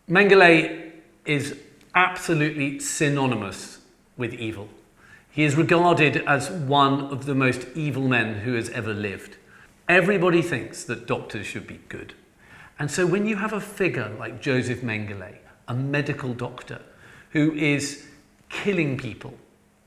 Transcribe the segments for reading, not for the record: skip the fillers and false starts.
Mengele is absolutely synonymous with evil. He is regarded as one of the most evil men who has ever lived. Everybody thinks that doctors should be good. And so when you have a figure like Josef Mengele, a medical doctor, who is killing people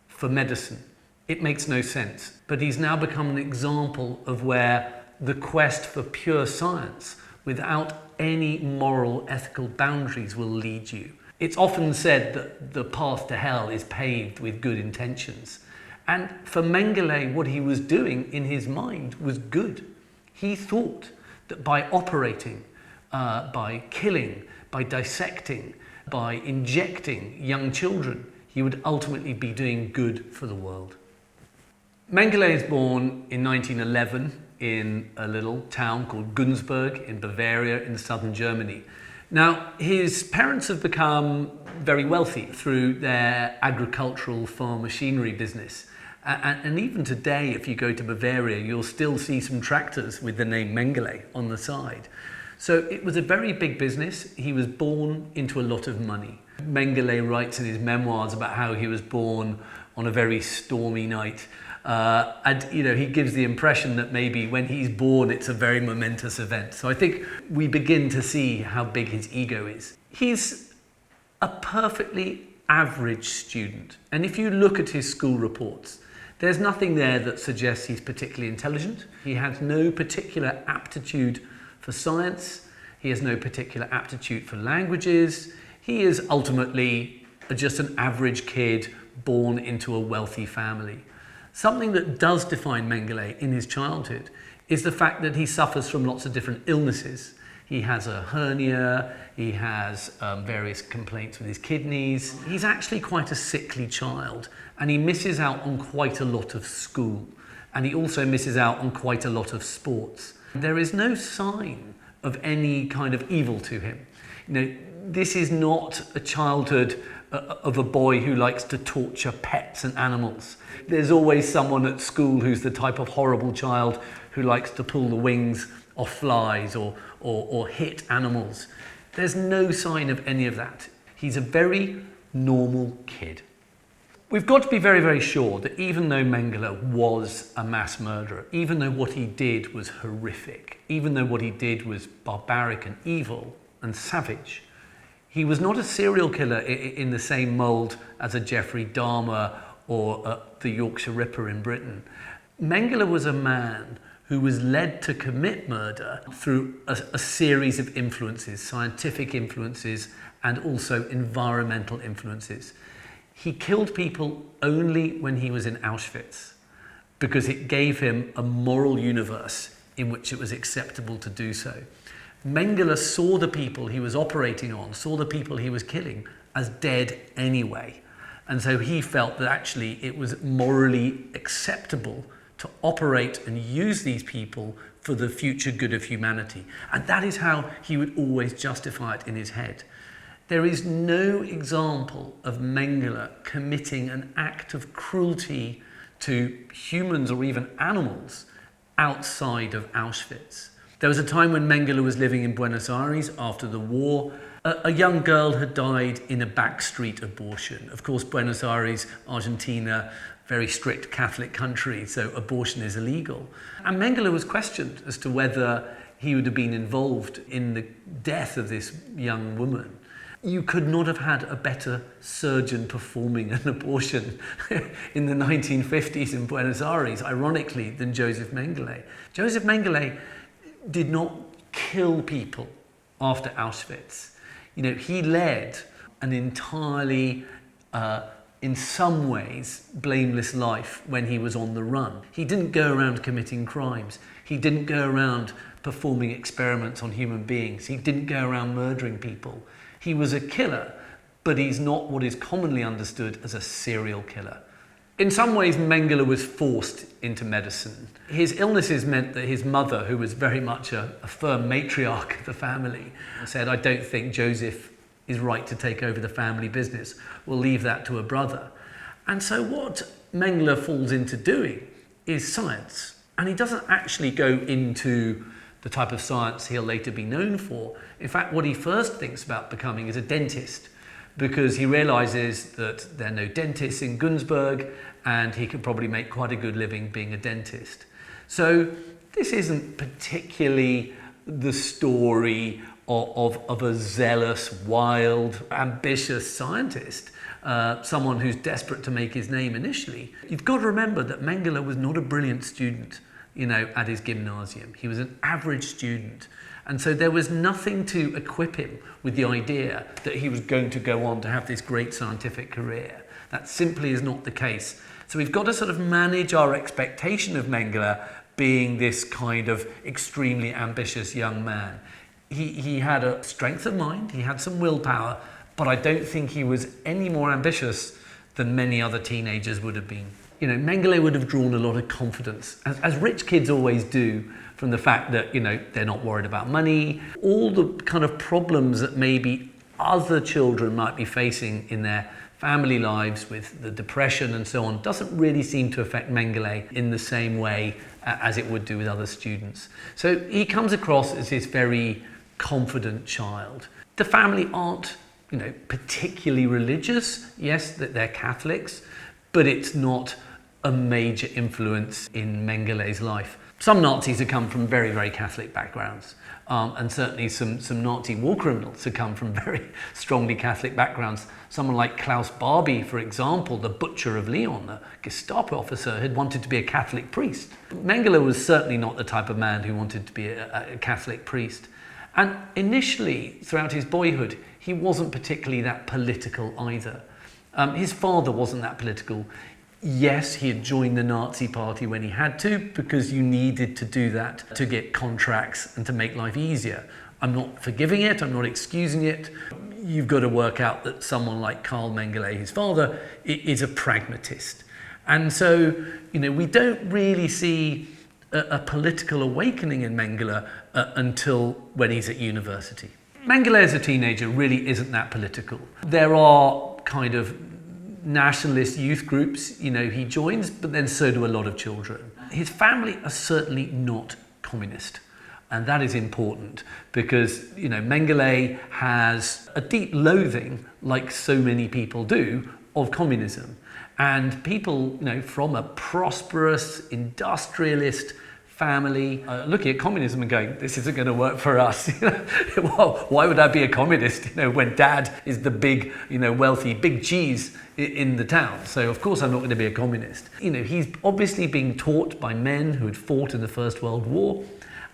for medicine, it makes no sense. But he's now become an example of where the quest for pure science without any moral, ethical boundaries will lead you. It's often said that the path to hell is paved with good intentions. And for Mengele, what he was doing in his mind was good. He thought that by operating, by killing, by dissecting, by injecting young children, he would ultimately be doing good for the world. Mengele is born in 1911 in a little town called Günzburg in Bavaria in southern Germany. Now, his parents have become very wealthy through their agricultural farm machinery business. And even today, if you go to Bavaria, you'll still see some tractors with the name Mengele on the side. So it was a very big business. He was born into a lot of money. Mengele writes in his memoirs about how he was born on a very stormy night. And he gives the impression that maybe when he's born, it's a very momentous event. So I think we begin to see how big his ego is. He's a perfectly average student. And if you look at his school reports, there's nothing there that suggests he's particularly intelligent. He has no particular aptitude for science. He has no particular aptitude for languages. He is ultimately just an average kid born into a wealthy family. Something that does define Mengele in his childhood is the fact that he suffers from lots of different illnesses. He has a hernia, he has various complaints with his kidneys. He's actually quite a sickly child, and he misses out on quite a lot of school, and he also misses out on quite a lot of sports. There is no sign of any kind of evil to him. This is not a childhood of a boy who likes to torture pets and animals. There's always someone at school who's the type of horrible child who likes to pull the wings off flies or hit animals. There's no sign of any of that. He's a very normal kid. We've got to be very, very sure that even though Mengele was a mass murderer, even though what he did was horrific, even though what he did was barbaric and evil and savage, he was not a serial killer in the same mould as a Jeffrey Dahmer or the Yorkshire Ripper in Britain. Mengele was a man who was led to commit murder through a series of influences, scientific influences and also environmental influences. He killed people only when he was in Auschwitz because it gave him a moral universe in which it was acceptable to do so. Mengele saw the people he was operating on, saw the people he was killing as dead anyway. And so he felt that actually it was morally acceptable to operate and use these people for the future good of humanity. And that is how he would always justify it in his head. There is no example of Mengele committing an act of cruelty to humans or even animals outside of Auschwitz. There was a time when Mengele was living in Buenos Aires after the war. A young girl had died in a backstreet abortion. Of course, Buenos Aires, Argentina, very strict Catholic country, so abortion is illegal. And Mengele was questioned as to whether he would have been involved in the death of this young woman. You could not have had a better surgeon performing an abortion in the 1950s in Buenos Aires, ironically, than Josef Mengele. Josef Mengele did not kill people after Auschwitz. He led an entirely, in some ways, blameless life when he was on the run. He didn't go around committing crimes. He didn't go around performing experiments on human beings. He didn't go around murdering people. He was a killer, but he's not what is commonly understood as a serial killer. In some ways, Mengele was forced into medicine. His illnesses meant that his mother, who was very much a firm matriarch of the family, said, "I don't think Joseph is right to take over the family business. We'll leave that to a brother." And so what Mengele falls into doing is science. And he doesn't actually go into the type of science he'll later be known for. In fact, what he first thinks about becoming is a dentist, because he realizes that there are no dentists in Günzburg and he could probably make quite a good living being a dentist. So this isn't particularly the story of a zealous, wild, ambitious scientist, someone who's desperate to make his name initially. You've got to remember that Mengele was not a brilliant student, at his gymnasium. He was an average student. And so there was nothing to equip him with the idea that he was going to go on to have this great scientific career. That simply is not the case. So we've got to sort of manage our expectation of Mengele being this kind of extremely ambitious young man. He had a strength of mind, he had some willpower, but I don't think he was any more ambitious than many other teenagers would have been. Mengele would have drawn a lot of confidence, as rich kids always do, from the fact that, they're not worried about money. All the kind of problems that maybe other children might be facing in their family lives with the depression and so on doesn't really seem to affect Mengele in the same way as it would do with other students. So he comes across as this very confident child. The family aren't, particularly religious. Yes, that they're Catholics, but it's not a major influence in Mengele's life. Some Nazis have come from very, very Catholic backgrounds, and certainly some Nazi war criminals have come from very strongly Catholic backgrounds. Someone like Klaus Barbie, for example, the butcher of Lyon, a Gestapo officer, had wanted to be a Catholic priest. Mengele was certainly not the type of man who wanted to be a Catholic priest. And initially, throughout his boyhood, he wasn't particularly that political either. His father wasn't that political. Yes, he had joined the Nazi party when he had to, because you needed to do that to get contracts and to make life easier. I'm not forgiving it, I'm not excusing it. You've got to work out that someone like Carl Mengele, his father, is a pragmatist. And so, we don't really see a political awakening in Mengele until when he's at university. Mengele as a teenager really isn't that political. There are kind of nationalist youth groups, he joins, but then so do a lot of children. His family are certainly not communist. And that is important because, Mengele has a deep loathing, like so many people do, of communism. And people, from a prosperous, industrialist family, looking at communism and going, this isn't going to work for us. Well, why would I be a communist, when dad is the big, wealthy, big cheese in the town? So of course I'm not going to be a communist. He's obviously being taught by men who had fought in the First World War,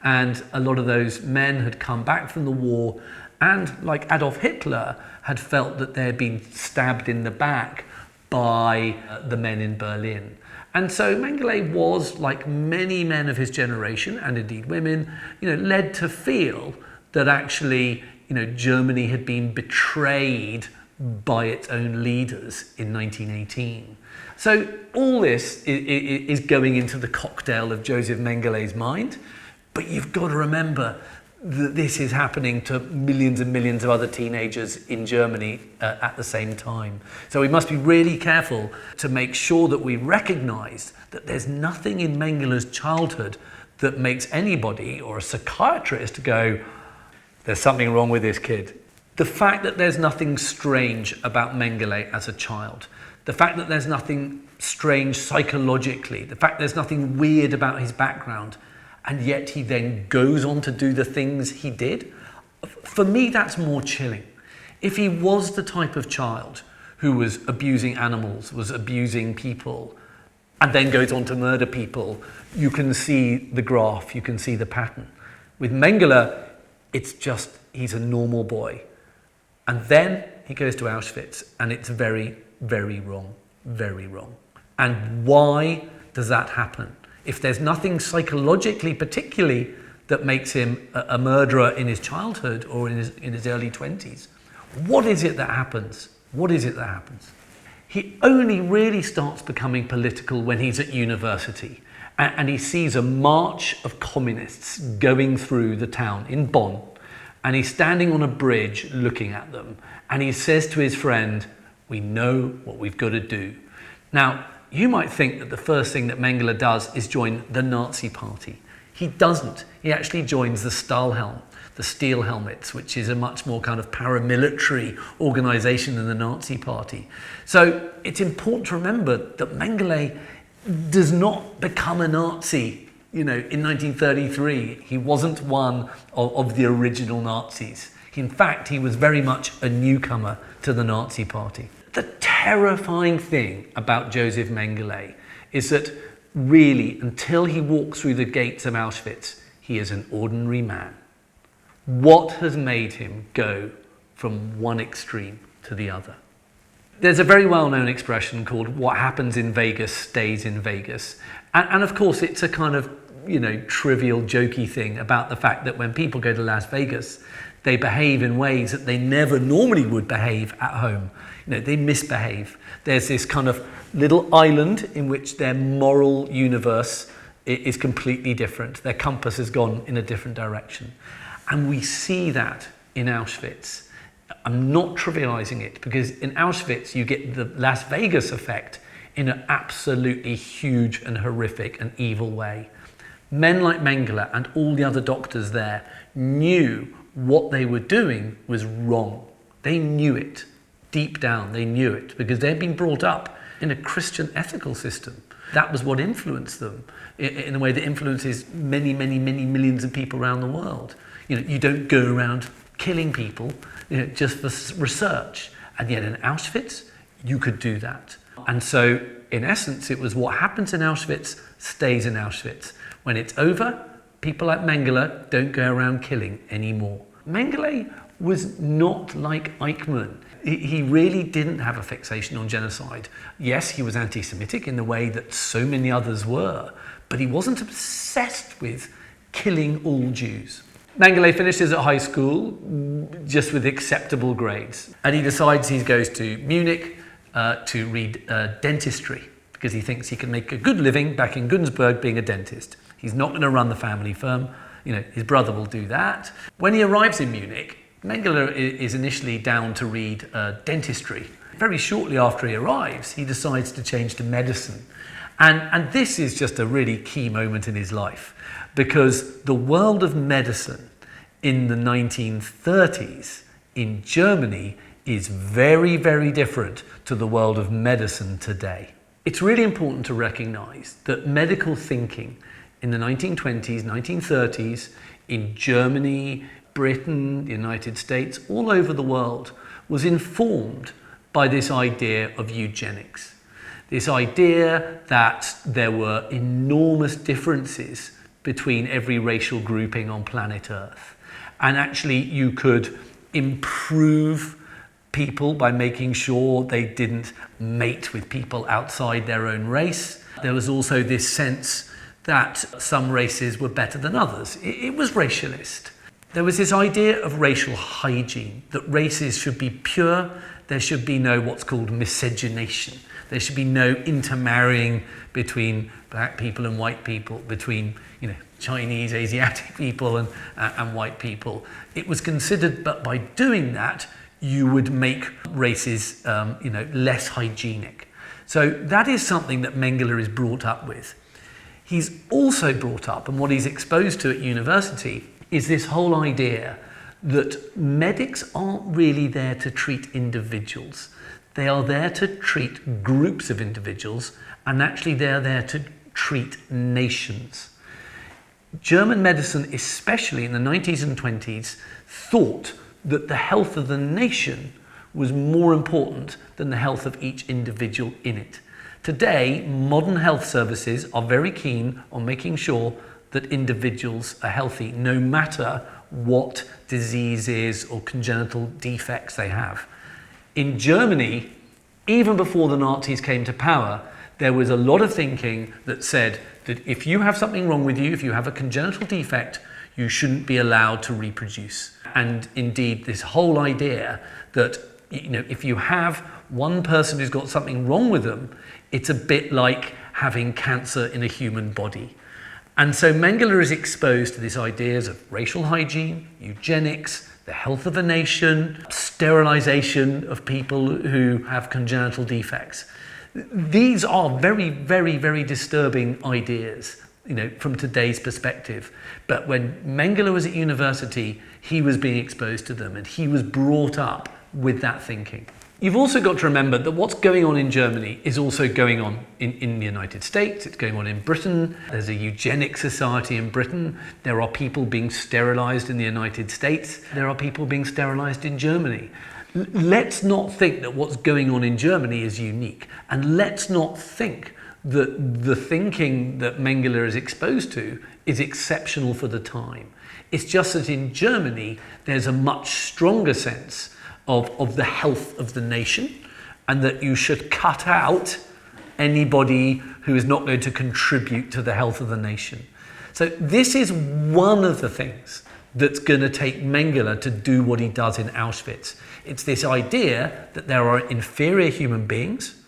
and a lot of those men had come back from the war and, like Adolf Hitler, had felt that they had been stabbed in the back by the men in Berlin. And so Mengele was, like many men of his generation, and indeed women, led to feel that actually, Germany had been betrayed by its own leaders in 1918. So all this is going into the cocktail of Josef Mengele's mind, but you've got to remember that this is happening to millions and millions of other teenagers in Germany at the same time. So we must be really careful to make sure that we recognize that there's nothing in Mengele's childhood that makes anybody or a psychiatrist go, there's something wrong with this kid. The fact that there's nothing strange about Mengele as a child, the fact that there's nothing strange psychologically, the fact there's nothing weird about his background, and yet he then goes on to do the things he did, for me that's more chilling. If he was the type of child who was abusing animals, was abusing people, and then goes on to murder people, you can see the graph, you can see the pattern. With Mengele, it's just, he's a normal boy. And then he goes to Auschwitz, and it's very, very wrong, very wrong. And why does that happen? If there's nothing psychologically particularly that makes him a murderer in his childhood or in his early 20s, what is it that happens? What is it that happens? He only really starts becoming political when he's at university, and he sees a march of communists going through the town in Bonn, and he's standing on a bridge looking at them, and he says to his friend, we know what we've got to do. Now, you might think that the first thing that Mengele does is join the Nazi party. He doesn't. He actually joins the Stahlhelm, the steel helmets, which is a much more kind of paramilitary organisation than the Nazi Party. So it's important to remember that Mengele does not become a Nazi, in 1933. He wasn't one of the original Nazis. In fact, he was very much a newcomer to the Nazi Party. The terrifying thing about Josef Mengele is that really, until he walks through the gates of Auschwitz, he is an ordinary man. What has made him go from one extreme to the other? There's a very well-known expression called "what happens in Vegas stays in Vegas." And of course, it's a kind of, trivial, jokey thing about the fact that when people go to Las Vegas, they behave in ways that they never normally would behave at home. They misbehave. There's this kind of little island in which their moral universe is completely different. Their compass has gone in a different direction. And we see that in Auschwitz. I'm not trivializing it, because in Auschwitz you get the Las Vegas effect in an absolutely huge and horrific and evil way. Men like Mengele and all the other doctors there knew what they were doing was wrong. They knew it. Deep down, they knew it, because they'd been brought up in a Christian ethical system. That was what influenced them in a way that influences many, many, many millions of people around the world. You don't go around killing people, just for research. And yet in Auschwitz, you could do that. And so, in essence, it was what happens in Auschwitz stays in Auschwitz. When it's over, people like Mengele don't go around killing anymore. Mengele was not like Eichmann. He really didn't have a fixation on genocide. Yes, he was anti-Semitic in the way that so many others were, but he wasn't obsessed with killing all Jews. Mengele finishes at high school just with acceptable grades, and he decides he goes to Munich to read dentistry, because he thinks he can make a good living back in Günzburg being a dentist. He's not going to run the family firm. His brother will do that. When he arrives in Munich, Mengele is initially down to read dentistry. Very shortly after he arrives, he decides to change to medicine. And this is just a really key moment in his life, because the world of medicine in the 1930s in Germany is very, very different to the world of medicine today. It's really important to recognize that medical thinking in the 1920s, 1930s, in Germany, Britain, the United States, all over the world, was informed by this idea of eugenics. This idea that there were enormous differences between every racial grouping on planet Earth. And actually you could improve people by making sure they didn't mate with people outside their own race. There was also this sense that some races were better than others. It was racialist. There was this idea of racial hygiene, that races should be pure, there should be no what's called miscegenation. There should be no intermarrying between black people and white people, between Chinese, Asiatic people and white people. It was considered that by doing that, you would make races less hygienic. So that is something that Mengele is brought up with. He's also brought up, and what he's exposed to at university, is this whole idea that medics aren't really there to treat individuals. They are there to treat groups of individuals, and actually they're there to treat nations. German medicine, especially in the 90s and 20s, thought that the health of the nation was more important than the health of each individual in it. Today, modern health services are very keen on making sure that individuals are healthy, no matter what diseases or congenital defects they have. In Germany, even before the Nazis came to power, there was a lot of thinking that said that if you have something wrong with you, if you have a congenital defect, you shouldn't be allowed to reproduce. And indeed, this whole idea that if you have one person who's got something wrong with them, it's a bit like having cancer in a human body. And so Mengele is exposed to these ideas of racial hygiene, eugenics, the health of a nation, sterilization of people who have congenital defects. These are very, very, very disturbing ideas. from today's perspective. But when Mengele was at university, he was being exposed to them and he was brought up with that thinking. You've also got to remember that what's going on in Germany is also going on in the United States. It's going on in Britain. There's a eugenic society in Britain. There are people being sterilized in the United States. There are people being sterilized in Germany. Let's not think that what's going on in Germany is unique. And let's not think that the thinking that Mengele is exposed to is exceptional for the time. It's just that in Germany, there's a much stronger sense of the health of the nation, and that you should cut out anybody who is not going to contribute to the health of the nation. So this is one of the things that's going to take Mengele to do what he does in Auschwitz. It's this idea that there are inferior human beings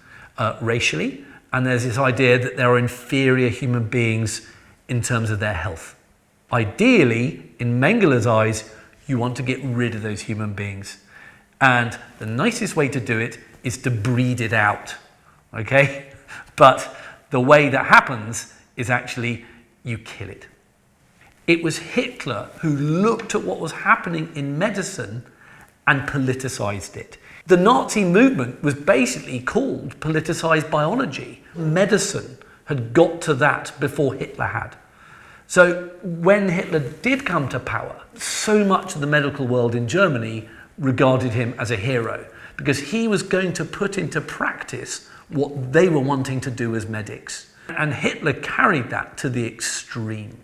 racially, and there's this idea that there are inferior human beings in terms of their health. Ideally, in Mengele's eyes, you want to get rid of those human beings. And the nicest way to do it is to breed it out, okay? But the way that happens is actually you kill it. It was Hitler who looked at what was happening in medicine and politicized it. The Nazi movement was basically called politicized biology. Medicine had got to that before Hitler had. So when Hitler did come to power, so much of the medical world in Germany regarded him as a hero, because he was going to put into practice what they were wanting to do as medics. And Hitler carried that to the extreme.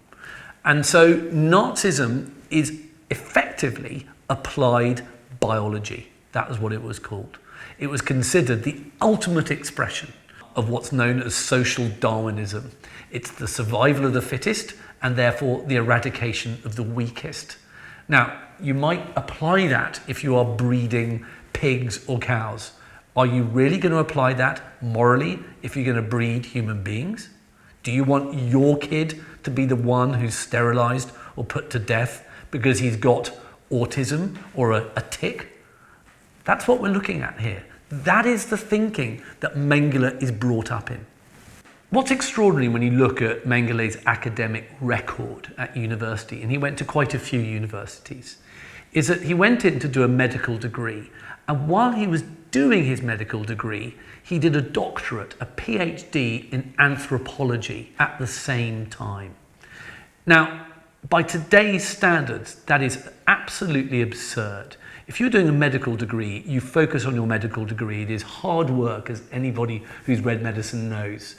And so Nazism is effectively applied biology. That was what it was called. It was considered the ultimate expression of what's known as social Darwinism. It's the survival of the fittest and therefore the eradication of the weakest. Now, you might apply that if you are breeding pigs or cows. Are you really going to apply that morally if you're going to breed human beings? Do you want your kid to be the one who's sterilized or put to death because he's got autism or a tic? That's what we're looking at here. That is the thinking that Mengele is brought up in. What's extraordinary when you look at Mengele's academic record at university, and he went to quite a few universities, is that he went in to do a medical degree. And while he was doing his medical degree, he did a doctorate, a PhD in anthropology at the same time. Now, by today's standards, that is absolutely absurd. If you're doing a medical degree, you focus on your medical degree. It is hard work, as anybody who's read medicine knows.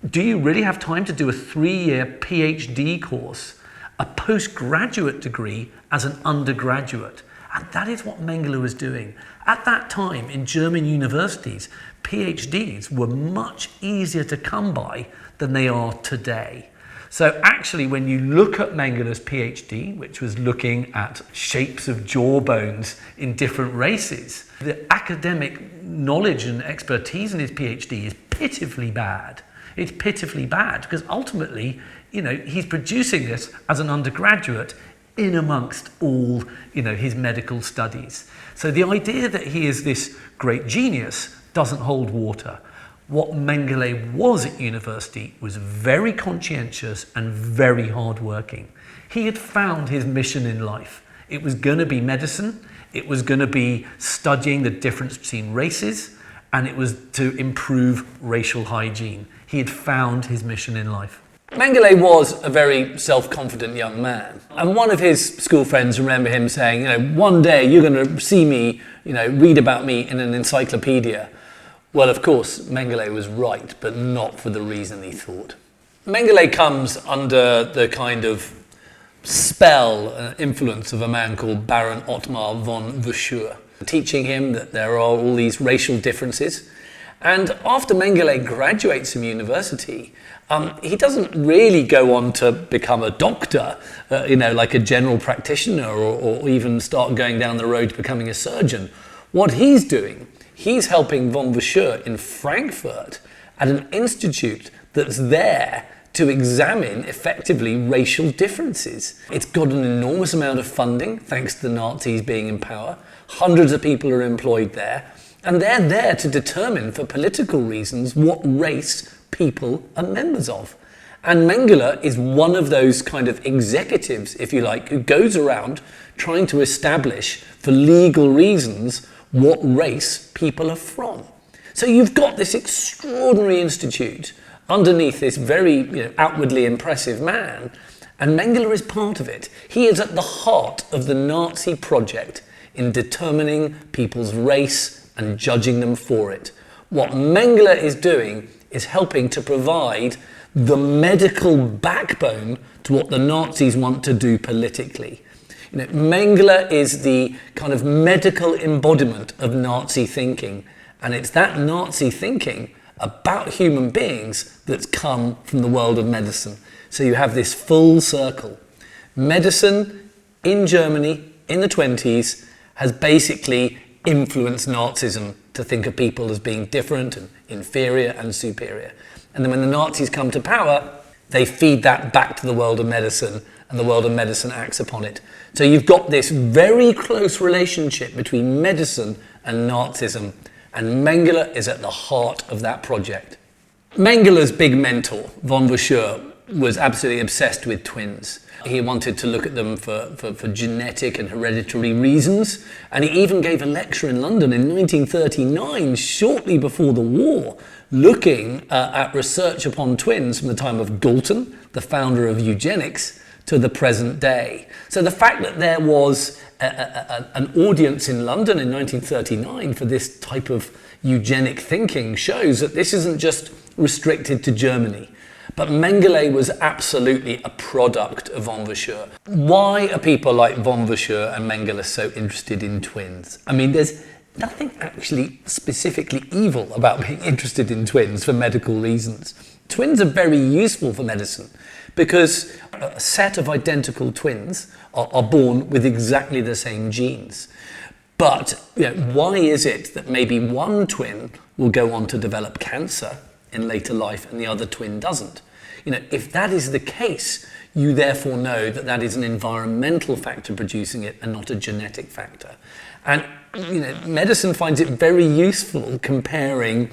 Do you really have time to do a 3-year PhD course, a postgraduate degree as an undergraduate? And that is what Mengele was doing. At that time, in German universities, PhDs were much easier to come by than they are today. So actually, when you look at Mengele's PhD, which was looking at shapes of jawbones in different races, the academic knowledge and expertise in his PhD is pitifully bad. It's pitifully bad because ultimately, he's producing this as an undergraduate in amongst all, his medical studies. So the idea that he is this great genius doesn't hold water. What Mengele was at university was very conscientious and very hardworking. He had found his mission in life. It was going to be medicine, it was going to be studying the difference between races, and it was to improve racial hygiene. He had found his mission in life. Mengele was a very self-confident young man. And one of his school friends remember him saying, one day you're going to see me, read about me in an encyclopedia. Well, of course, Mengele was right, but not for the reason he thought. Mengele comes under the kind of spell, influence of a man called Baron Ottmar von Verschuur, teaching him that there are all these racial differences. And after Mengele graduates from university, he doesn't really go on to become a doctor, like a general practitioner, or even start going down the road to becoming a surgeon. What he's doing, he's helping von Verschuur in Frankfurt at an institute that's there to examine effectively racial differences. It's got an enormous amount of funding, thanks to the Nazis being in power. Hundreds of people are employed there, and they're there to determine, for political reasons, what race people are members of. And Mengele is one of those kind of executives, if you like, who goes around trying to establish, for legal reasons, what race people are from. So you've got this extraordinary institute underneath this very outwardly impressive man, and Mengele is part of it. He is at the heart of the Nazi project in determining people's race and judging them for it. What Mengele is doing is helping to provide the medical backbone to what the Nazis want to do politically. Mengele is the kind of medical embodiment of Nazi thinking, and it's that Nazi thinking about human beings that's come from the world of medicine. So you have this full circle. Medicine in Germany in the 20s has basically influenced Nazism to think of people as being different and inferior and superior. And then when the Nazis come to power, they feed that back to the world of medicine, and the world of medicine acts upon it. So you've got this very close relationship between medicine and Nazism, and Mengele is at the heart of that project. Mengele's big mentor, von Verschuur, was absolutely obsessed with twins. He wanted to look at them for genetic and hereditary reasons, and he even gave a lecture in London in 1939, shortly before the war, looking at research upon twins from the time of Galton, the founder of eugenics, to the present day. So the fact that there was an audience in London in 1939 for this type of eugenic thinking shows that this isn't just restricted to Germany. But Mengele was absolutely a product of von Verschuur. Why are people like von Verschuur and Mengele so interested in twins? I mean, there's nothing actually specifically evil about being interested in twins for medical reasons. Twins are very useful for medicine because a set of identical twins are born with exactly the same genes. But why is it that maybe one twin will go on to develop cancer in later life and the other twin doesn't? If that is the case, you therefore know that that is an environmental factor producing it and not a genetic factor. And medicine finds it very useful comparing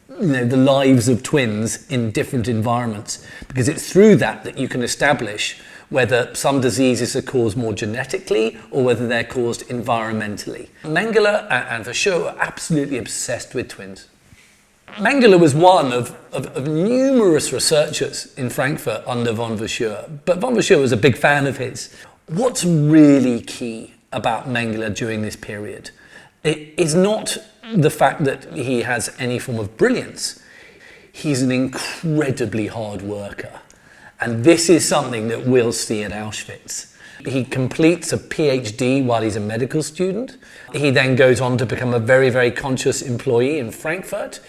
the lives of twins in different environments, because it's through that you can establish whether some diseases are caused more genetically or whether they're caused environmentally. Mengele and Verschuur were absolutely obsessed with twins. Mengele was one of numerous researchers in Frankfurt under von Verschuur, but von Verschuur was a big fan of his. What's really key about Mengele during this period? It is not the fact that he has any form of brilliance. He's an incredibly hard worker. And this is something that we'll see at Auschwitz. He completes a PhD while he's a medical student. He then goes on to become a very, very conscious employee in Frankfurt.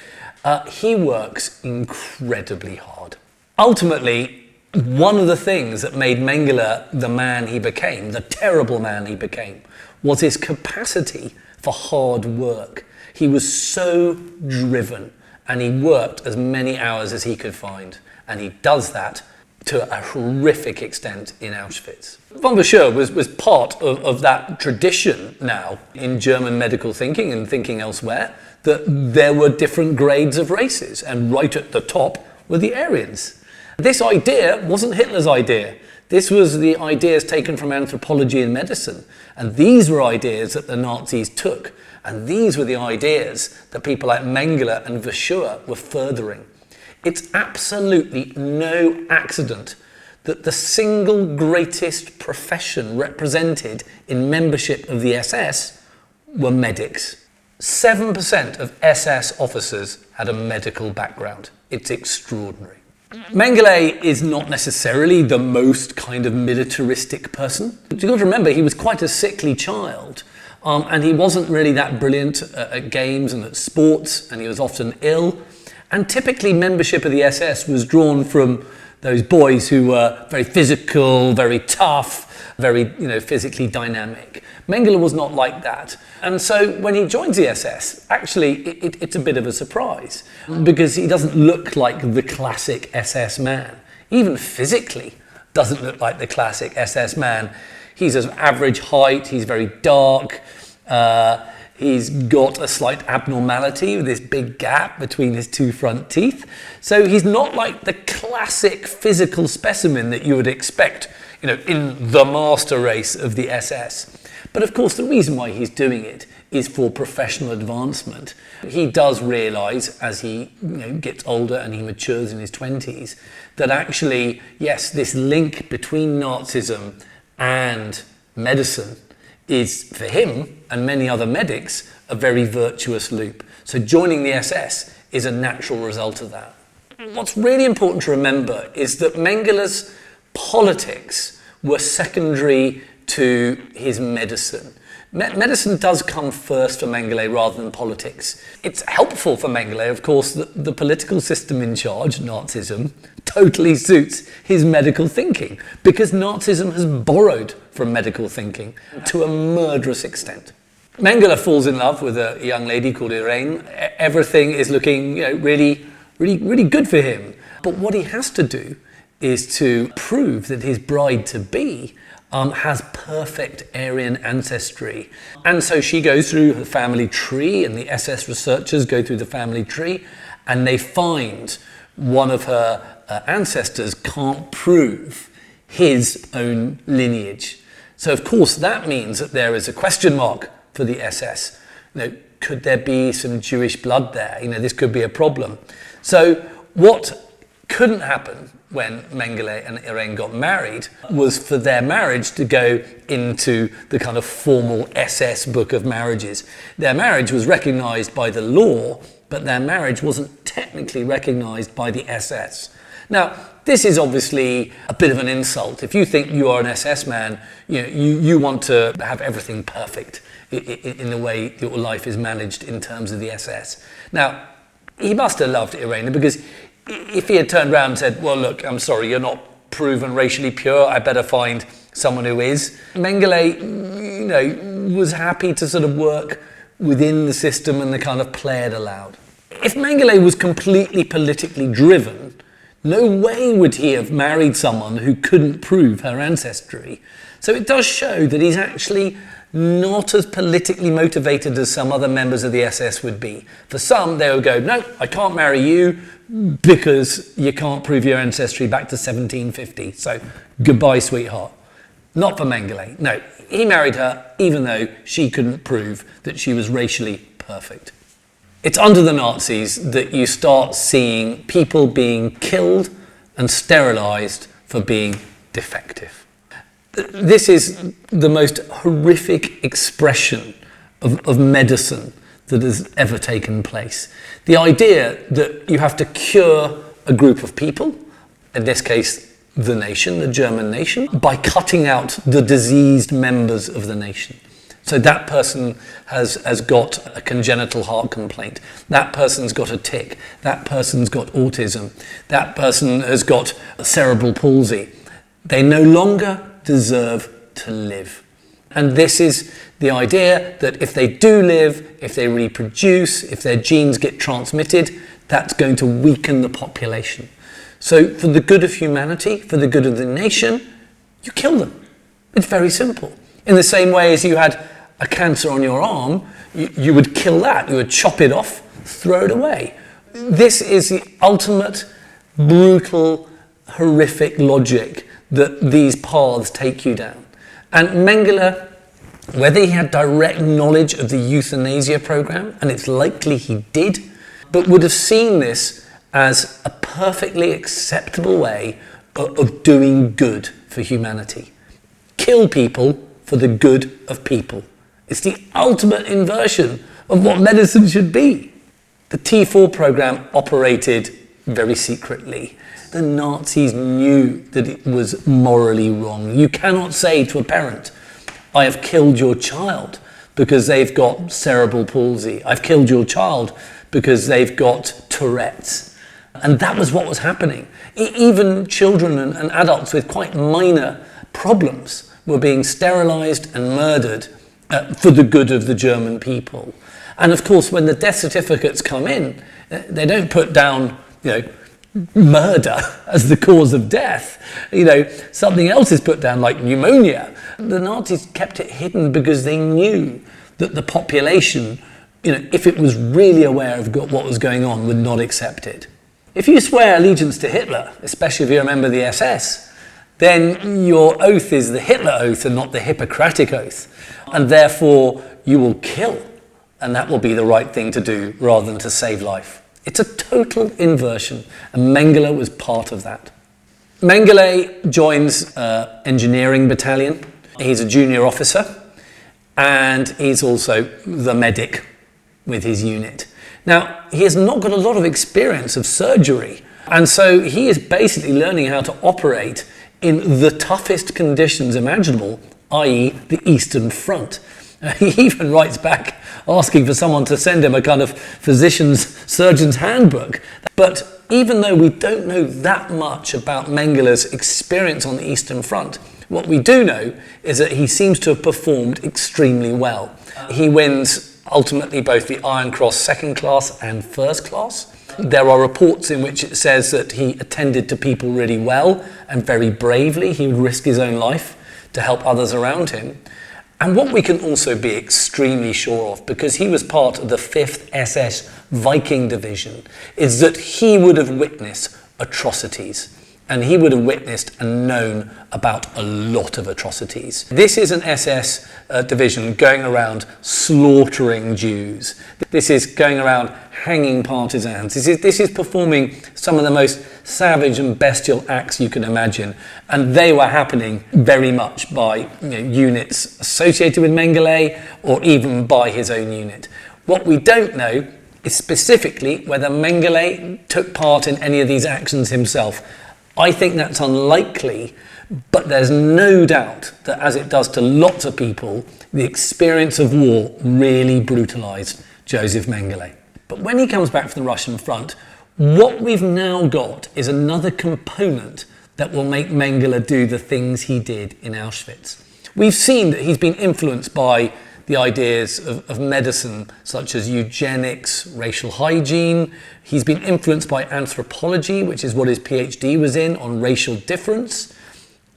He works incredibly hard. Ultimately, one of the things that made Mengele the man he became, the terrible man he became, was his capacity for hard work. He was so driven, and he worked as many hours as he could find, and he does that to a horrific extent in Auschwitz. Von Verschuur was part of that tradition now in German medical thinking and thinking elsewhere, that there were different grades of races, and right at the top were the Aryans. This idea wasn't Hitler's idea. This was the ideas taken from anthropology and medicine, and these were ideas that the Nazis took, and these were the ideas that people like Mengele and Verschuur were furthering. It's absolutely no accident that the single greatest profession represented in membership of the SS were medics. 7% of SS officers had a medical background. It's extraordinary. Mengele is not necessarily the most kind of militaristic person. You've got to remember, he was quite a sickly child, and he wasn't really that brilliant at games and at sports, and he was often ill. And typically membership of the SS was drawn from those boys who were very physical, very tough, very physically dynamic. Mengele was not like that. And so when he joins the SS, actually it's a bit of a surprise, because he doesn't look like the classic SS man. Even physically doesn't look like the classic SS man. He's of average height, he's very dark, He's got a slight abnormality with this big gap between his two front teeth. So he's not like the classic physical specimen that you would expect, in the master race of the SS. But of course, the reason why he's doing it is for professional advancement. He does realise as he gets older and he matures in his 20s that actually, yes, this link between Nazism and medicine is, for him and many other medics, a very virtuous loop. So joining the SS is a natural result of that. What's really important to remember is that Mengele's politics were secondary to his medicine. Medicine does come first for Mengele rather than politics. It's helpful for Mengele, of course, that the political system in charge, Nazism, totally suits his medical thinking, because Nazism has borrowed from medical thinking to a murderous extent. Mengele falls in love with a young lady called Irene. Everything is looking, really good for him. But what he has to do is to prove that his bride-to-be has perfect Aryan ancestry. And so she goes through her family tree, and the SS researchers go through the family tree, and they find one of her ancestors can't prove his own lineage. So of course that means that there is a question mark for the SS. Could there be some Jewish blood there? This could be a problem. So what couldn't happen when Mengele and Irene got married was for their marriage to go into the kind of formal SS book of marriages. Their marriage was recognised by the law, but their marriage wasn't technically recognised by the SS. Now, this is obviously a bit of an insult. If you think you are an SS man, you want to have everything perfect in the way your life is managed in terms of the SS. Now, he must have loved Irene, because if he had turned around and said, well, look, I'm sorry, you're not proven racially pure, I better find someone who is. Mengele, was happy to sort of work within the system and the kind of play it allowed. If Mengele was completely politically driven, no way would he have married someone who couldn't prove her ancestry. So it does show that he's actually not as politically motivated as some other members of the SS would be. For some, they would go, no, I can't marry you because you can't prove your ancestry back to 1750. So goodbye, sweetheart. Not for Mengele. No, he married her even though she couldn't prove that she was racially perfect. It's under the Nazis that you start seeing people being killed and sterilised for being defective. This is the most horrific expression of medicine that has ever taken place. The idea that you have to cure a group of people, in this case the nation, the German nation, by cutting out the diseased members of the nation. So that person has got a congenital heart complaint, that person's got a tic, that person's got autism, that person has got cerebral palsy. They no longer deserve to live. And this is the idea that if they do live, if they reproduce, if their genes get transmitted, that's going to weaken the population. So for the good of humanity, for the good of the nation, you kill them. It's very simple. In the same way as you had a cancer on your arm, you would kill that. You would chop it off, throw it away. This is the ultimate, brutal, horrific logic that these paths take you down. And Mengele, whether he had direct knowledge of the euthanasia program, and it's likely he did, but would have seen this as a perfectly acceptable way of doing good for humanity. Kill people for the good of people. It's the ultimate inversion of what medicine should be. The T4 program operated very secretly. The Nazis knew that it was morally wrong. You cannot say to a parent, I have killed your child because they've got cerebral palsy. I've killed your child because they've got Tourette's. And that was what was happening. Even children and adults with quite minor problems were being sterilised and murdered for the good of the German people. And of course, when the death certificates come in, they don't put down, murder as the cause of death. Something else is put down, like pneumonia. The Nazis kept it hidden because they knew that the population, if it was really aware of what was going on, would not accept it. If you swear allegiance to Hitler, especially if you're a member of the SS, then your oath is the Hitler oath and not the Hippocratic oath. And therefore, you will kill. And that will be the right thing to do rather than to save life. It's a total inversion. And Mengele was part of that. Mengele joins engineering battalion. He's a junior officer. And he's also the medic with his unit. Now, he has not got a lot of experience of surgery. And so he is basically learning how to operate in the toughest conditions imaginable, i.e. the Eastern Front. He even writes back asking for someone to send him a kind of surgeon's handbook. But even though we don't know that much about Mengele's experience on the Eastern Front, what we do know is that he seems to have performed extremely well. He wins ultimately both the Iron Cross second class and first class. There are reports in which it says that he attended to people really well and very bravely. He would risk his own life to help others around him. And what we can also be extremely sure of, because he was part of the 5th SS Viking Division, is that he would have witnessed atrocities. And he would have witnessed and known about a lot of atrocities. This is an SS division going around slaughtering Jews. This is going around hanging partisans. This is performing some of the most savage and bestial acts you can imagine. And they were happening very much by units associated with Mengele or even by his own unit. What we don't know is specifically whether Mengele took part in any of these actions himself. I think that's unlikely, but there's no doubt that as it does to lots of people, the experience of war really brutalized Josef Mengele. But when he comes back from the Russian front, what we've now got is another component that will make Mengele do the things he did in Auschwitz. We've seen that he's been influenced by the ideas of medicine such as eugenics, racial hygiene. He's been influenced by anthropology, which is what his PhD was in, on racial difference.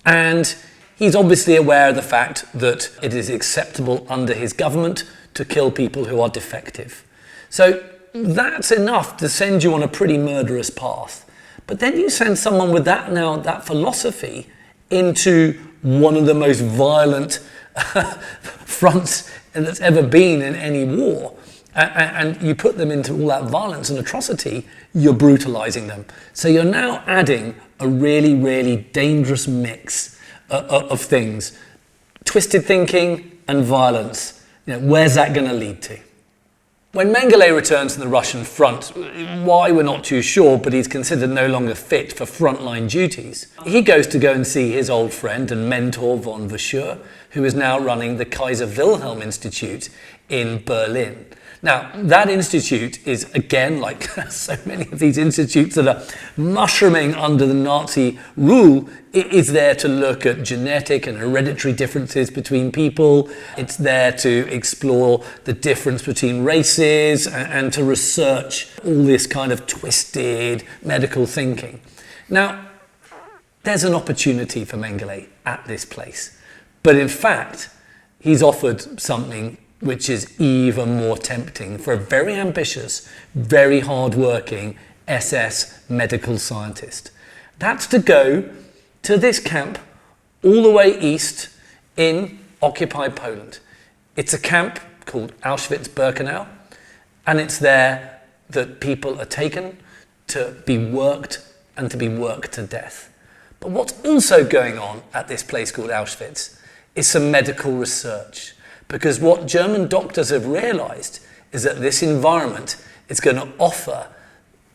And he's obviously aware of the fact that it is acceptable under his government to kill people who are defective. So that's enough to send you on a pretty murderous path. But then you send someone with that philosophy into one of the most violent fronts that's ever been in any war, and you put them into all that violence and atrocity, you're brutalizing them. So you're now adding a really, really dangerous mix of things. Twisted thinking and violence. Where's that going to lead to? When Mengele returns to the Russian front, why we're not too sure, but he's considered no longer fit for frontline duties. He goes to go and see his old friend and mentor von Verschuur, who is now running the Kaiser Wilhelm Institute in Berlin. Now, that institute is, again, like so many of these institutes that are mushrooming under the Nazi rule, it is there to look at genetic and hereditary differences between people. It's there to explore the difference between races and to research all this kind of twisted medical thinking. Now, there's an opportunity for Mengele at this place. But in fact, he's offered something which is even more tempting for a very ambitious, very hard-working SS medical scientist. That's to go to this camp all the way east in occupied Poland. It's a camp called Auchwitz-Birkenau, and it's there that people are taken to be worked and to be worked to death. But what's also going on at this place called Auschwitz is some medical research. Because what German doctors have realized is that this environment is going to offer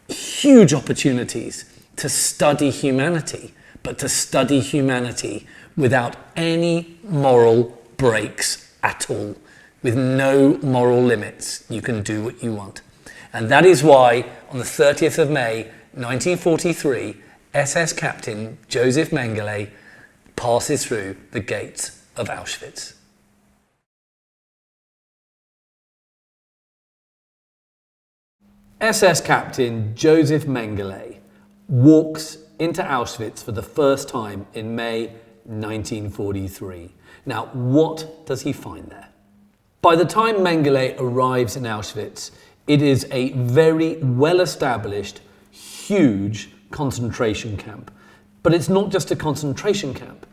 huge opportunities to study humanity, but to study humanity without any moral breaks at all. With no moral limits, you can do what you want. And that is why on the 30th of May, 1943, SS Captain Josef Mengele passes through the gates of Auschwitz. SS Captain Josef Mengele walks into Auschwitz for the first time in May 1943. Now, what does he find there? By the time Mengele arrives in Auschwitz, it is a very well-established, huge concentration camp. But it's not just a concentration camp,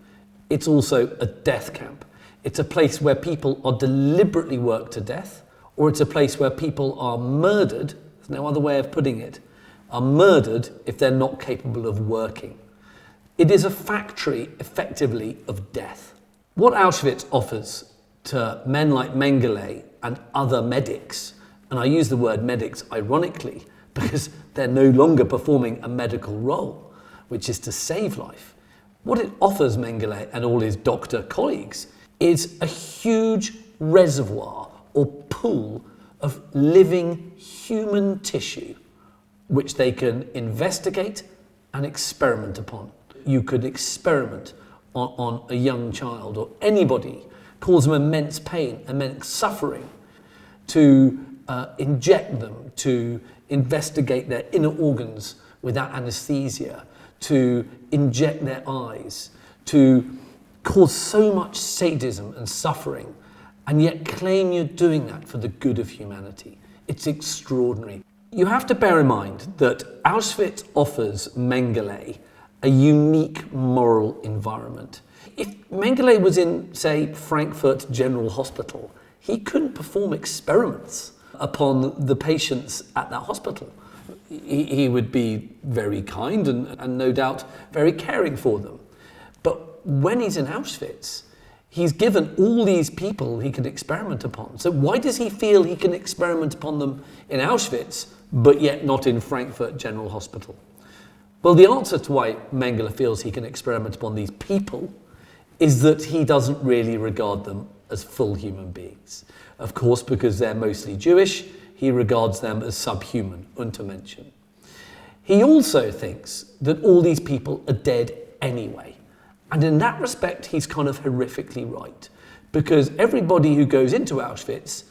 it's also a death camp. It's a place where people are deliberately worked to death, or it's a place where people are murdered, there's no other way of putting it, are murdered if they're not capable of working. It is a factory, effectively, of death. What Auschwitz offers to men like Mengele and other medics, and I use the word medics ironically because they're no longer performing a medical role, which is to save life. What it offers Mengele and all his doctor colleagues is a huge reservoir or pool of living human tissue which they can investigate and experiment upon. You could experiment on a young child or anybody, cause them immense pain, immense suffering, to inject them, to investigate their inner organs without anesthesia, to inject their eyes, to cause so much sadism and suffering, and yet claim you're doing that for the good of humanity. It's extraordinary. You have to bear in mind that Auschwitz offers Mengele a unique moral environment. If Mengele was in, say, Frankfurt General Hospital, he couldn't perform experiments upon the patients at that hospital. He would be very kind and no doubt very caring for them. But when he's in Auschwitz, he's given all these people he can experiment upon. So why does he feel he can experiment upon them in Auschwitz, but yet not in Frankfurt General Hospital? Well, the answer to why Mengele feels he can experiment upon these people is that he doesn't really regard them as full human beings. Of course, because they're mostly Jewish, he regards them as subhuman, Untermenschen. He also thinks that all these people are dead anyway. And in that respect, he's kind of horrifically right. Because everybody who goes into Auschwitz,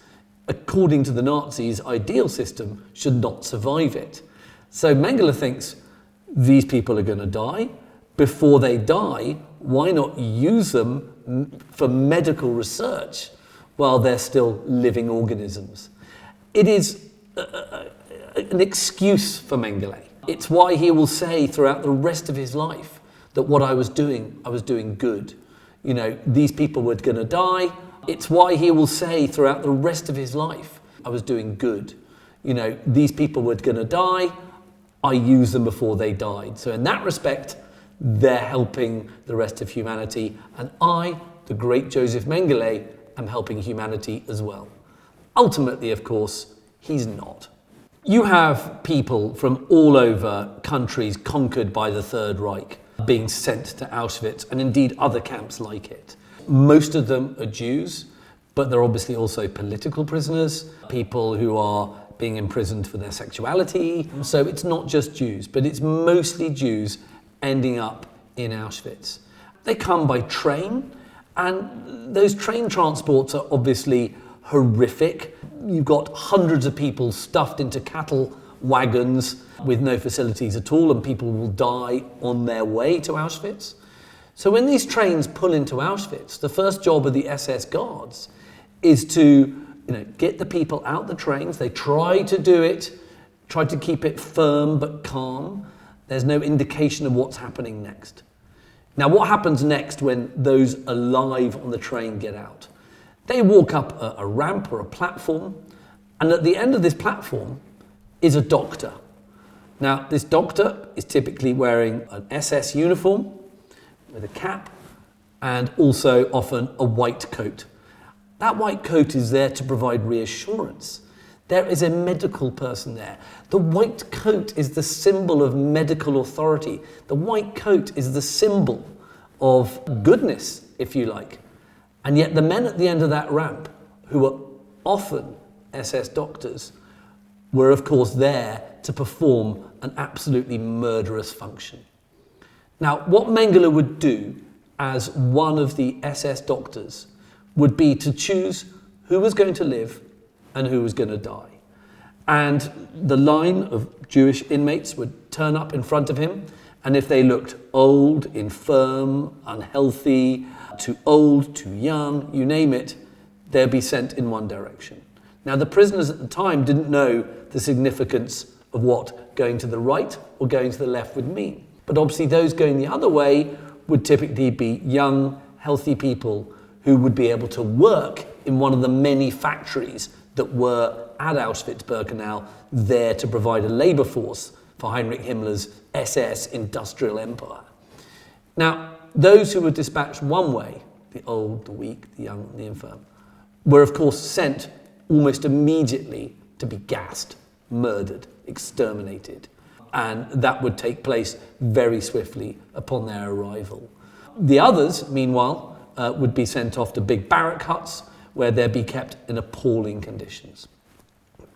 according to the Nazis' ideal system, should not survive it. So Mengele thinks these people are going to die. Before they die, why not use them for medical research while they're still living organisms? It is an excuse for Mengele. It's why he will say throughout the rest of his life that what I was doing good. You know, these people were going to die. It's why he will say throughout the rest of his life, I was doing good. You know, these people were going to die. I used them before they died. So in that respect, they're helping the rest of humanity. And I, the great Josef Mengele, am helping humanity as well. Ultimately, of course, he's not. You have people from all over countries conquered by the Third Reich being sent to Auschwitz and indeed other camps like it. Most of them are Jews, but they're obviously also political prisoners, people who are being imprisoned for their sexuality. So it's not just Jews, but it's mostly Jews ending up in Auschwitz. They come by train, and those train transports are obviously horrific. You've got hundreds of people stuffed into cattle wagons with no facilities at all, and people will die on their way to Auschwitz. So when these trains pull into Auschwitz, the first job of the SS guards is to get the people out the trains. They try to do it, try to keep it firm but calm. There's no indication of what's happening next. Now, what happens next when those alive on the train get out? They walk up a ramp or a platform, and at the end of this platform is a doctor. Now, this doctor is typically wearing an SS uniform with a cap and also often a white coat. That white coat is there to provide reassurance. There is a medical person there. The white coat is the symbol of medical authority. The white coat is the symbol of goodness, if you like. And yet the men at the end of that ramp, who were often SS doctors, were of course there to perform an absolutely murderous function. Now, what Mengele would do as one of the SS doctors would be to choose who was going to live and who was going to die. And the line of Jewish inmates would turn up in front of him, and if they looked old, infirm, unhealthy, too old, too young, you name it, they'd be sent in one direction. Now, the prisoners at the time didn't know the significance of what going to the right or going to the left would mean. But obviously those going the other way would typically be young, healthy people who would be able to work in one of the many factories that were at Auschwitz-Birkenau there to provide a labour force for Heinrich Himmler's SS industrial empire. Now, those who were dispatched one way, the old, the weak, the young, the infirm, were of course sent almost immediately to be gassed, murdered, exterminated. And that would take place very swiftly upon their arrival. The others, meanwhile, would be sent off to big barrack huts where they'd be kept in appalling conditions.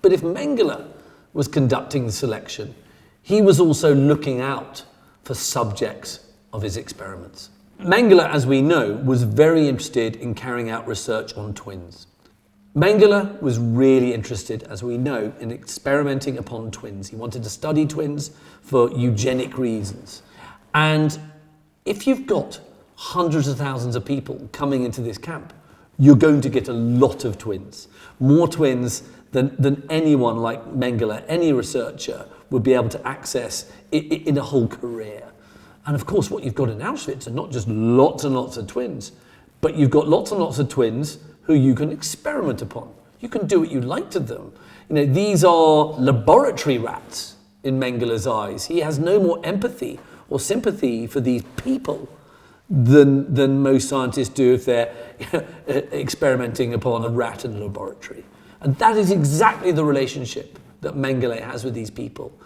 But if Mengele was conducting the selection, he was also looking out for subjects of his experiments. Mengele, as we know, was very interested in carrying out research on twins. Mengele was really interested, as we know, in experimenting upon twins. He wanted to study twins for eugenic reasons. And if you've got hundreds of thousands of people coming into this camp, you're going to get a lot of twins. More twins than anyone like Mengele, any researcher, would be able to access in a whole career. And of course, what you've got in Auschwitz are not just lots and lots of twins, but you've got lots and lots of twins who you can experiment upon. You can do what you like to them. You know, these are laboratory rats in Mengele's eyes. He has no more empathy or sympathy for these people than most scientists do if they're experimenting upon a rat in a laboratory. And that is exactly the relationship that Mengele has with these people.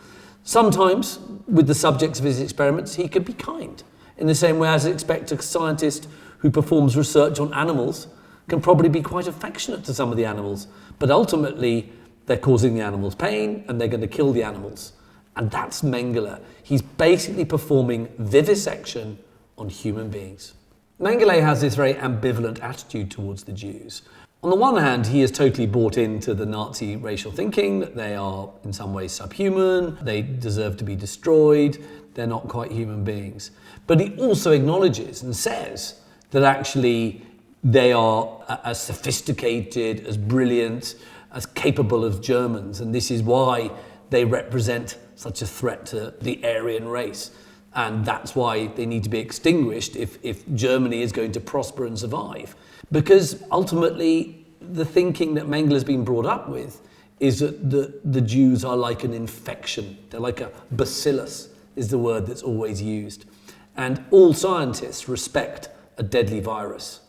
Sometimes, with the subjects of his experiments, he could be kind, in the same way as I expect a scientist who performs research on animals can probably be quite affectionate to some of the animals, but ultimately they're causing the animals pain and they're going to kill the animals. And that's Mengele. He's basically performing vivisection on human beings. Mengele has this very ambivalent attitude towards the Jews. On the one hand, he is totally bought into the Nazi racial thinking that they are in some ways subhuman, they deserve to be destroyed, they're not quite human beings. But he also acknowledges and says that actually they are as sophisticated, as brilliant, as capable as Germans, and this is why they represent such a threat to the Aryan race. And that's why they need to be extinguished if Germany is going to prosper and survive. Because ultimately, the thinking that Mengele has been brought up with is that the Jews are like an infection. They're like a bacillus, is the word that's always used. And all scientists respect a deadly virus.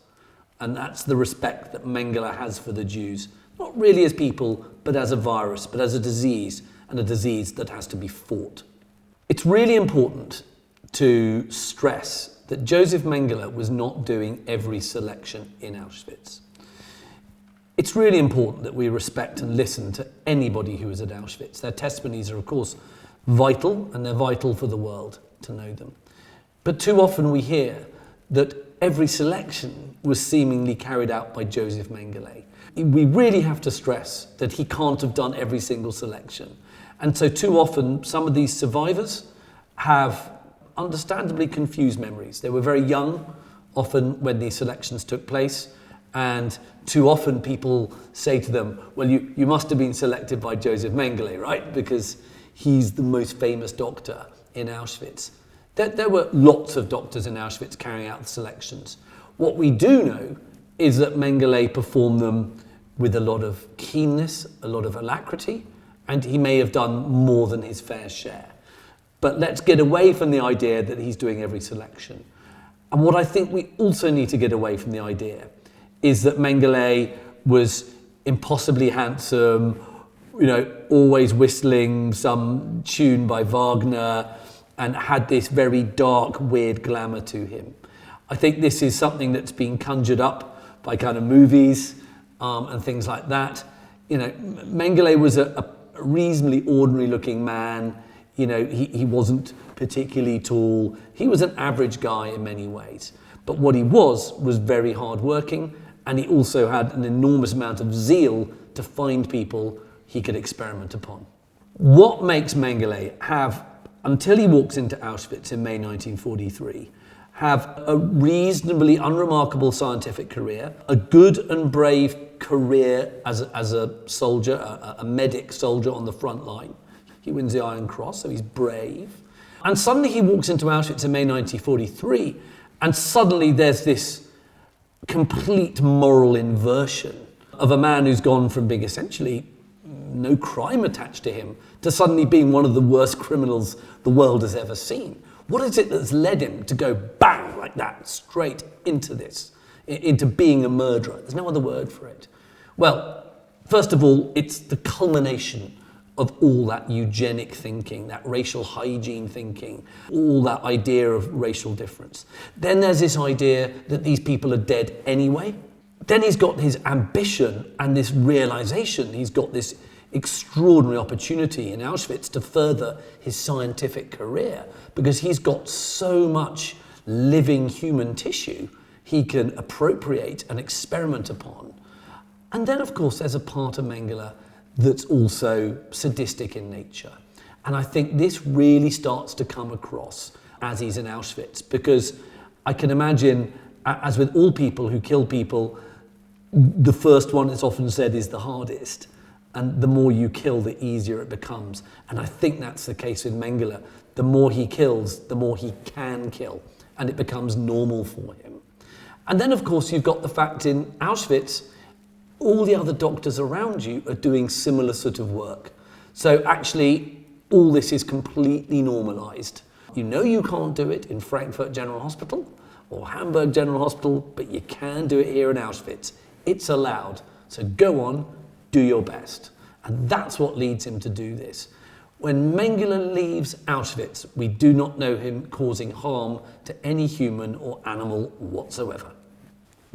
And that's the respect that Mengele has for the Jews. Not really as people, but as a virus, but as a disease, and a disease that has to be fought. It's really important to stress that Josef Mengele was not doing every selection in Auschwitz. It's really important that we respect and listen to anybody who is at Auschwitz. Their testimonies are, of course, vital, and they're vital for the world to know them. But too often we hear that every selection was seemingly carried out by Josef Mengele. We really have to stress that he can't have done every single selection. And so too often, some of these survivors have understandably confused memories. They were very young, often when these selections took place, and too often people say to them, well, you must have been selected by Josef Mengele, right? Because he's the most famous doctor in Auschwitz. There were lots of doctors in Auschwitz carrying out the selections. What we do know is that Mengele performed them with a lot of keenness, a lot of alacrity, and he may have done more than his fair share. But let's get away from the idea that he's doing every selection. And what I think we also need to get away from the idea is that Mengele was impossibly handsome, always whistling some tune by Wagner, and had this very dark, weird glamour to him. I think this is something that's been conjured up by kind of movies and things like that. Mengele was a reasonably ordinary-looking man. He wasn't particularly tall. He was an average guy in many ways. But what he was very hard-working, and he also had an enormous amount of zeal to find people he could experiment upon. What makes Mengele have, until he walks into Auschwitz in May 1943, have a reasonably unremarkable scientific career, a good and brave career as a soldier, a medic soldier on the front line. He wins the Iron Cross, so he's brave. And suddenly he walks into Auschwitz in May 1943, and suddenly there's this complete moral inversion of a man who's gone from being essentially no crime attached to him to suddenly being one of the worst criminals the world has ever seen. What is it that's led him to go bang like that straight into this, into being a murderer? There's no other word for it. Well, first of all, it's the culmination of all that eugenic thinking, that racial hygiene thinking, all that idea of racial difference. Then there's this idea that these people are dead anyway. Then he's got his ambition and this realization. He's got this extraordinary opportunity in Auschwitz to further his scientific career because he's got so much living human tissue he can appropriate and experiment upon. And then, of course, there's a part of Mengele that's also sadistic in nature. And I think this really starts to come across as he's in Auschwitz, because I can imagine, as with all people who kill people, the first one, it's often said, is the hardest. And the more you kill, the easier it becomes. And I think that's the case with Mengele. The more he kills, the more he can kill. And it becomes normal for him. And then, of course, you've got the fact in Auschwitz, all the other doctors around you are doing similar sort of work. So actually, all this is completely normalized. You know you can't do it in Frankfurt General Hospital or Hamburg General Hospital, but you can do it here in Auschwitz. It's allowed. So go on, do your best. And that's what leads him to do this. When Mengele leaves Auschwitz, we do not know him causing harm to any human or animal whatsoever.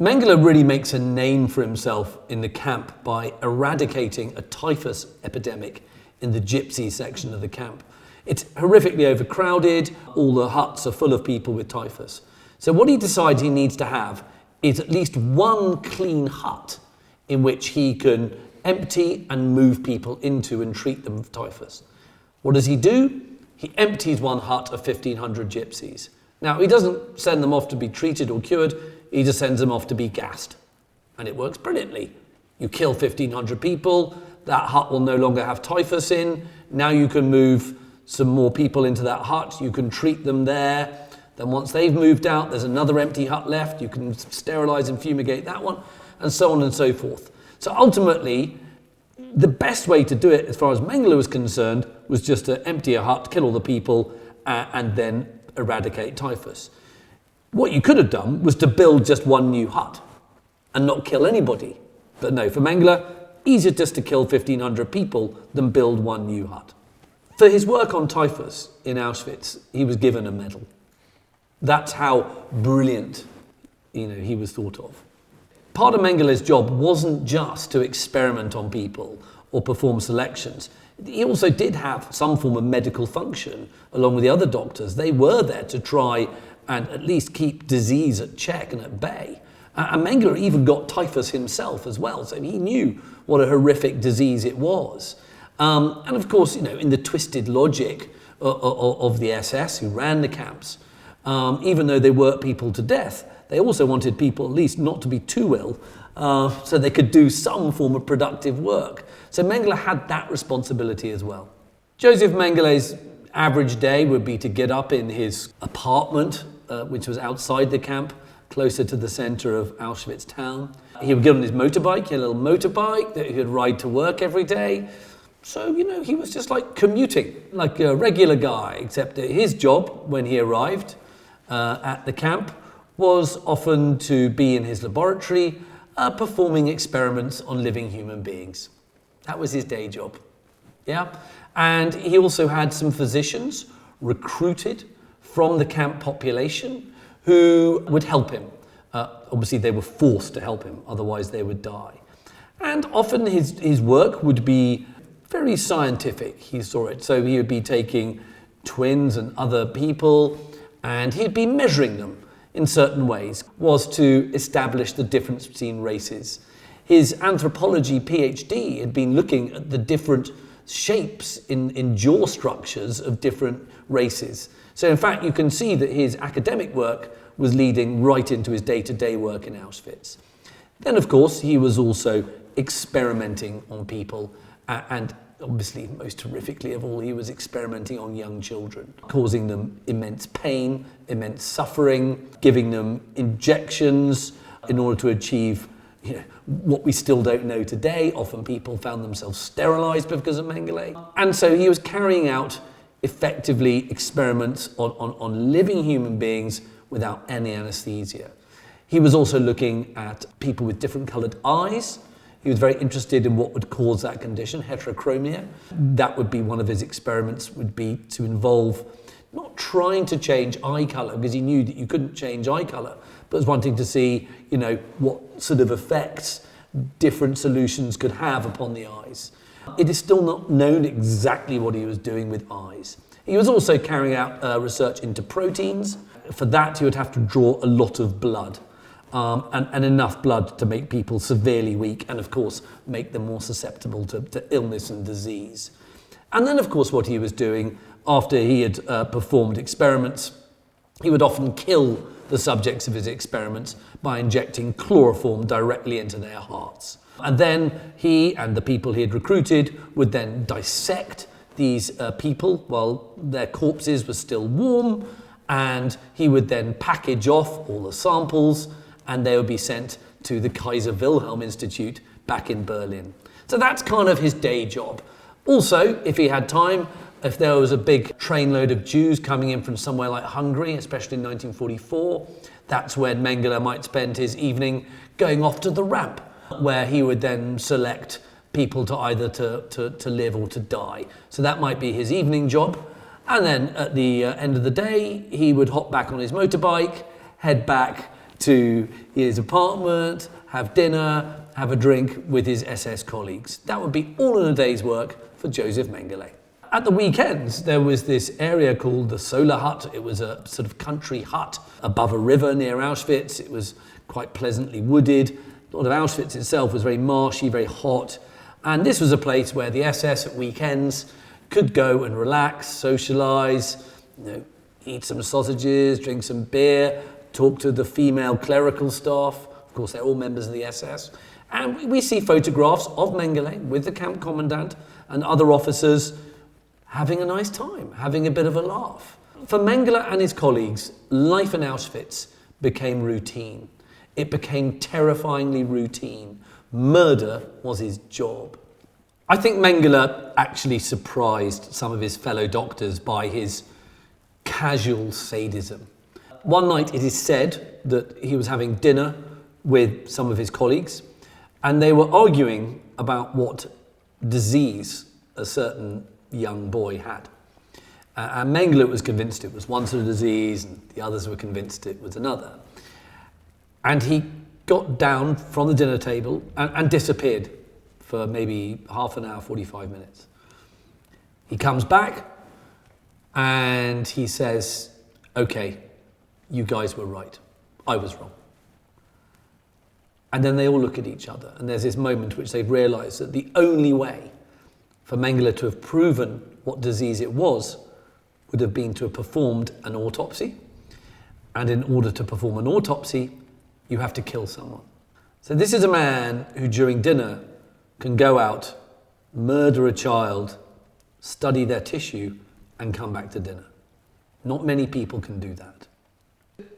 Mengele really makes a name for himself in the camp by eradicating a typhus epidemic in the gypsy section of the camp. It's horrifically overcrowded, all the huts are full of people with typhus. So what he decides he needs to have is at least one clean hut in which he can empty and move people into and treat them with typhus. What does he do? He empties one hut of 1,500 gypsies. Now, he doesn't send them off to be treated or cured, he just sends them off to be gassed. And it works brilliantly. You kill 1,500 people, that hut will no longer have typhus in, now you can move some more people into that hut, you can treat them there. Then once they've moved out, there's another empty hut left, you can sterilize and fumigate that one, and so on and so forth. So ultimately, the best way to do it, as far as Mengele was concerned, was just to empty a hut, kill all the people, and then eradicate typhus. What you could have done was to build just one new hut and not kill anybody. But no, for Mengele, easier just to kill 1,500 people than build one new hut. For his work on typhus in Auschwitz, he was given a medal. That's how brilliant, he was thought of. Part of Mengele's job wasn't just to experiment on people or perform selections. He also did have some form of medical function along with the other doctors. They were there to try and at least keep disease at check and at bay. And Mengele even got typhus himself as well, so he knew what a horrific disease it was. And of course, in the twisted logic of the SS who ran the camps, even though they worked people to death, they also wanted people at least not to be too ill, so they could do some form of productive work. So Mengele had that responsibility as well. Josef Mengele's average day would be to get up in his apartment, which was outside the camp, closer to the center of Auschwitz town. He would get on his motorbike, he had a little motorbike that he would ride to work every day. So, he was just like commuting, like a regular guy, except that his job when he arrived at the camp was often to be in his laboratory performing experiments on living human beings. That was his day job. Yeah. And he also had some physicians recruited from the camp population who would help him. Obviously, they were forced to help him, otherwise they would die. And often his work would be very scientific, he saw it. So he would be taking twins and other people, and he'd be measuring them in certain ways, was to establish the difference between races. His anthropology PhD had been looking at the different shapes in jaw structures of different races. So in fact, you can see that his academic work was leading right into his day-to-day work in Auschwitz. Then, of course, he was also experimenting on people, and obviously, most horrifically of all, he was experimenting on young children, causing them immense pain, immense suffering, giving them injections in order to achieve what we still don't know today. Often people found themselves sterilized because of Mengele. And so he was carrying out effectively experiments on living human beings without any anesthesia. He was also looking at people with different colored eyes. He was very interested in what would cause that condition, heterochromia. That would be one of his experiments, would be to involve not trying to change eye color, because he knew that you couldn't change eye color, but was wanting to see, what sort of effects different solutions could have upon the eyes. It is still not known exactly what he was doing with eyes. He was also carrying out research into proteins. For that, he would have to draw a lot of blood. And enough blood to make people severely weak and, of course, make them more susceptible to illness and disease. And then, of course, what he was doing after he had performed experiments, he would often kill the subjects of his experiments by injecting chloroform directly into their hearts. And then he and the people he had recruited would then dissect these people while their corpses were still warm, and he would then package off all the samples, and they would be sent to the Kaiser Wilhelm Institute back in Berlin. So that's kind of his day job. Also, if he had time, if there was a big trainload of Jews coming in from somewhere like Hungary, especially in 1944, that's when Mengele might spend his evening going off to the ramp, where he would then select people to either to live or to die. So that might be his evening job. And then at the end of the day, he would hop back on his motorbike, head back to his apartment, have dinner, have a drink with his SS colleagues. That would be all in a day's work for Josef Mengele. At the weekends, there was this area called the Solar Hut. It was a sort of country hut above a river near Auschwitz. It was quite pleasantly wooded. A lot of Auschwitz itself was very marshy, very hot. And this was a place where the SS at weekends could go and relax, socialise, eat some sausages, drink some beer, talk to the female clerical staff. Of course, they're all members of the SS. And we see photographs of Mengele with the camp commandant and other officers having a nice time, having a bit of a laugh. For Mengele and his colleagues, life in Auschwitz became routine. It became terrifyingly routine. Murder was his job. I think Mengele actually surprised some of his fellow doctors by his casual sadism. One night it is said that he was having dinner with some of his colleagues, and they were arguing about what disease a certain young boy had. And Mengele was convinced it was one sort of disease, and the others were convinced it was another. And he got down from the dinner table and disappeared for maybe half an hour, 45 minutes. He comes back and he says, "Okay, you guys were right. I was wrong." And then they all look at each other, and there's this moment which they've realised that the only way for Mengele to have proven what disease it was would have been to have performed an autopsy. And in order to perform an autopsy, you have to kill someone. So this is a man who during dinner can go out, murder a child, study their tissue, and come back to dinner. Not many people can do that.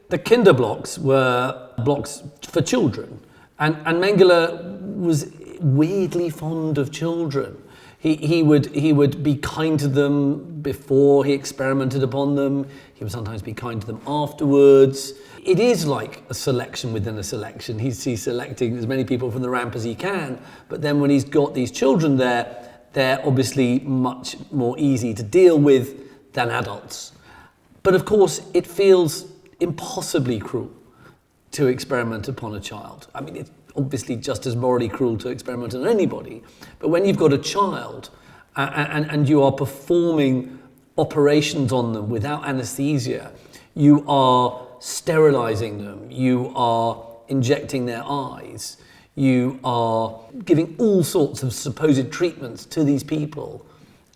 The kinder blocks were blocks for children, and Mengele was weirdly fond of children. He would be kind to them before he experimented upon them. He would sometimes be kind to them afterwards. It is like a selection within a selection. He's selecting as many people from the ramp as he can, but then when he's got these children there, they're obviously much more easy to deal with than adults. But of course, it feels impossibly cruel to experiment upon a child. I mean, it's obviously just as morally cruel to experiment on anybody. But when you've got a child and you are performing operations on them without anesthesia, you are sterilizing them, you are injecting their eyes, you are giving all sorts of supposed treatments to these people.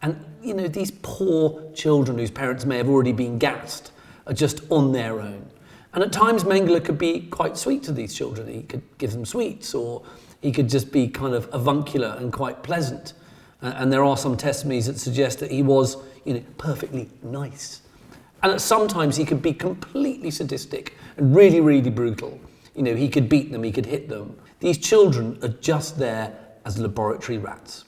And, these poor children whose parents may have already been gassed are just on their own. And at times Mengele could be quite sweet to these children. He could give them sweets, or he could just be kind of avuncular and quite pleasant. And there are some testimonies that suggest that he was, perfectly nice. And at sometimes he could be completely sadistic and really, really brutal. He could beat them, he could hit them. These children are just there as laboratory rats.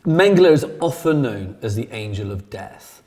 Mengele is often known as the angel of death,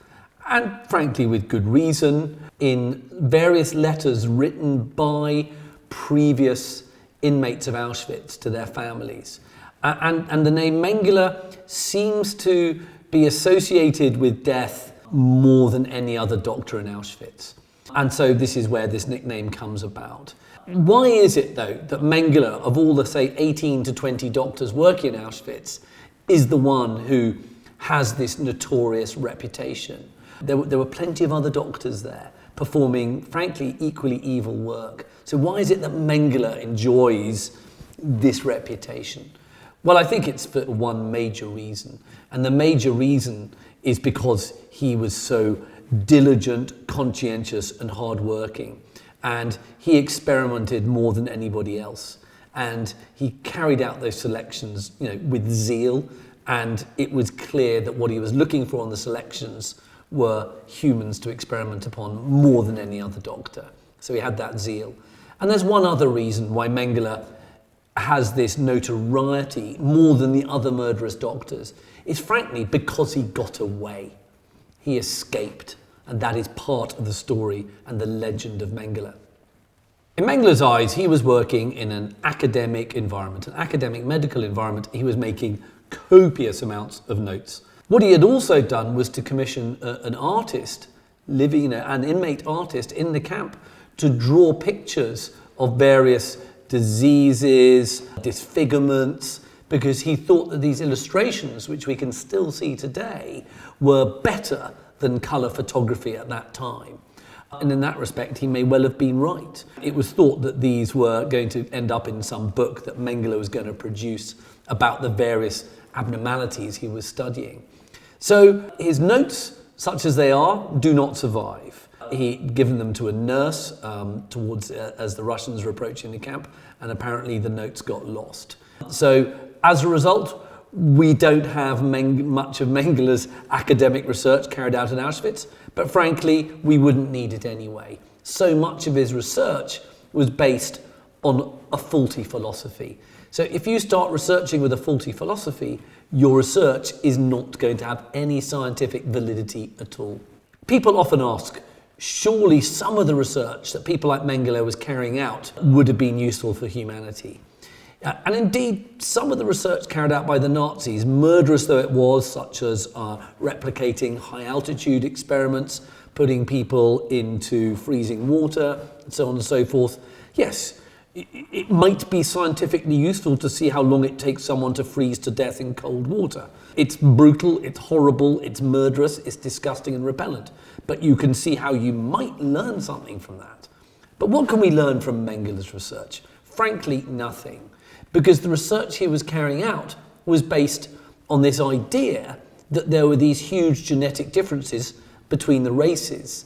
and frankly with good reason, in various letters written by previous inmates of Auschwitz to their families. And the name Mengele seems to be associated with death more than any other doctor in Auschwitz. And so this is where this nickname comes about. Why is it, though, that Mengele, of all the, say, 18 to 20 doctors working in Auschwitz, is the one who has this notorious reputation? There were plenty of other doctors there performing, frankly, equally evil work. So why is it that Mengele enjoys this reputation? Well, I think it's for one major reason. And the major reason is because he was so diligent, conscientious, and hardworking. And he experimented more than anybody else. And he carried out those selections, with zeal. And it was clear that what he was looking for on the selections were humans to experiment upon more than any other doctor. So he had that zeal. And there's one other reason why Mengele has this notoriety more than the other murderous doctors. It's frankly because he got away. He escaped. And that is part of the story and the legend of Mengele. In Mengele's eyes, he was working in an academic environment, an academic medical environment. He was making copious amounts of notes. What he had also done was to commission an artist, an inmate artist in the camp, to draw pictures of various diseases, disfigurements, because he thought that these illustrations, which we can still see today, were better than colour photography at that time. And in that respect, he may well have been right. It was thought that these were going to end up in some book that Mengele was going to produce about the various abnormalities he was studying. So his notes, such as they are, do not survive. He'd given them to a nurse as the Russians were approaching the camp, and apparently the notes got lost. So as a result, we don't have much of Mengele's academic research carried out in Auschwitz, but frankly, we wouldn't need it anyway. So much of his research was based on a faulty philosophy. So if you start researching with a faulty philosophy, your research is not going to have any scientific validity at all. People often ask, surely some of the research that people like Mengele was carrying out would have been useful for humanity. And indeed, some of the research carried out by the Nazis, murderous though it was, such as replicating high-altitude experiments, putting people into freezing water, and so on and so forth. Yes, it might be scientifically useful to see how long it takes someone to freeze to death in cold water. It's brutal, it's horrible, it's murderous, it's disgusting and repellent. But you can see how you might learn something from that. But what can we learn from Mengele's research? Frankly, nothing. Because the research he was carrying out was based on this idea that there were these huge genetic differences between the races.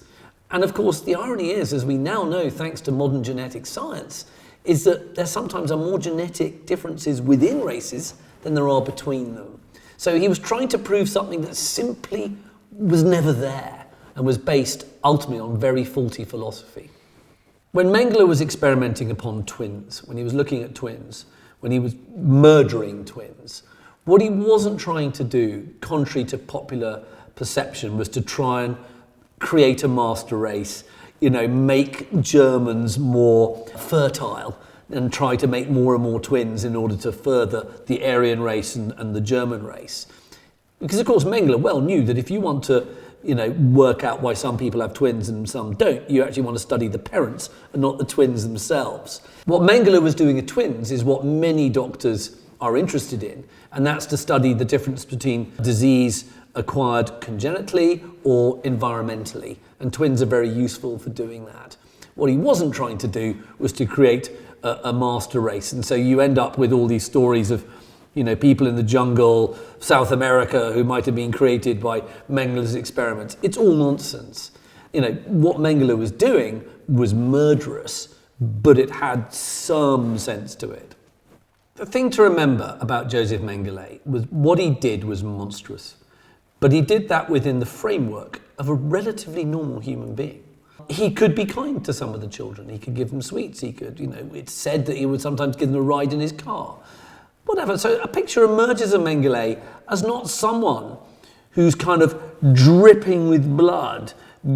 And of course, the irony is, as we now know, thanks to modern genetic science, is that there sometimes are more genetic differences within races than there are between them. So he was trying to prove something that simply was never there and was based ultimately on very faulty philosophy. When Mengele was experimenting upon twins, when he was looking at twins, when he was murdering twins, what he wasn't trying to do, contrary to popular perception, was to try and create a master race, make Germans more fertile and try to make more and more twins in order to further the Aryan race and the German race. Because of course Mengele well knew that if you want to work out why some people have twins and some don't, you actually want to study the parents and not the twins themselves. What Mengele was doing with twins is what many doctors are interested in, and that's to study the difference between disease acquired congenitally or environmentally. And twins are very useful for doing that. What he wasn't trying to do was to create a master race. And so you end up with all these stories of people in the jungle, South America, who might have been created by Mengele's experiments. It's all nonsense. What Mengele was doing was murderous, but it had some sense to it. The thing to remember about Josef Mengele was what he did was monstrous, but he did that within the framework of a relatively normal human being. He could be kind to some of the children. He could give them sweets. He could, it's said that he would sometimes give them a ride in his car. Whatever. So a picture emerges of Mengele as not someone who's kind of dripping with blood,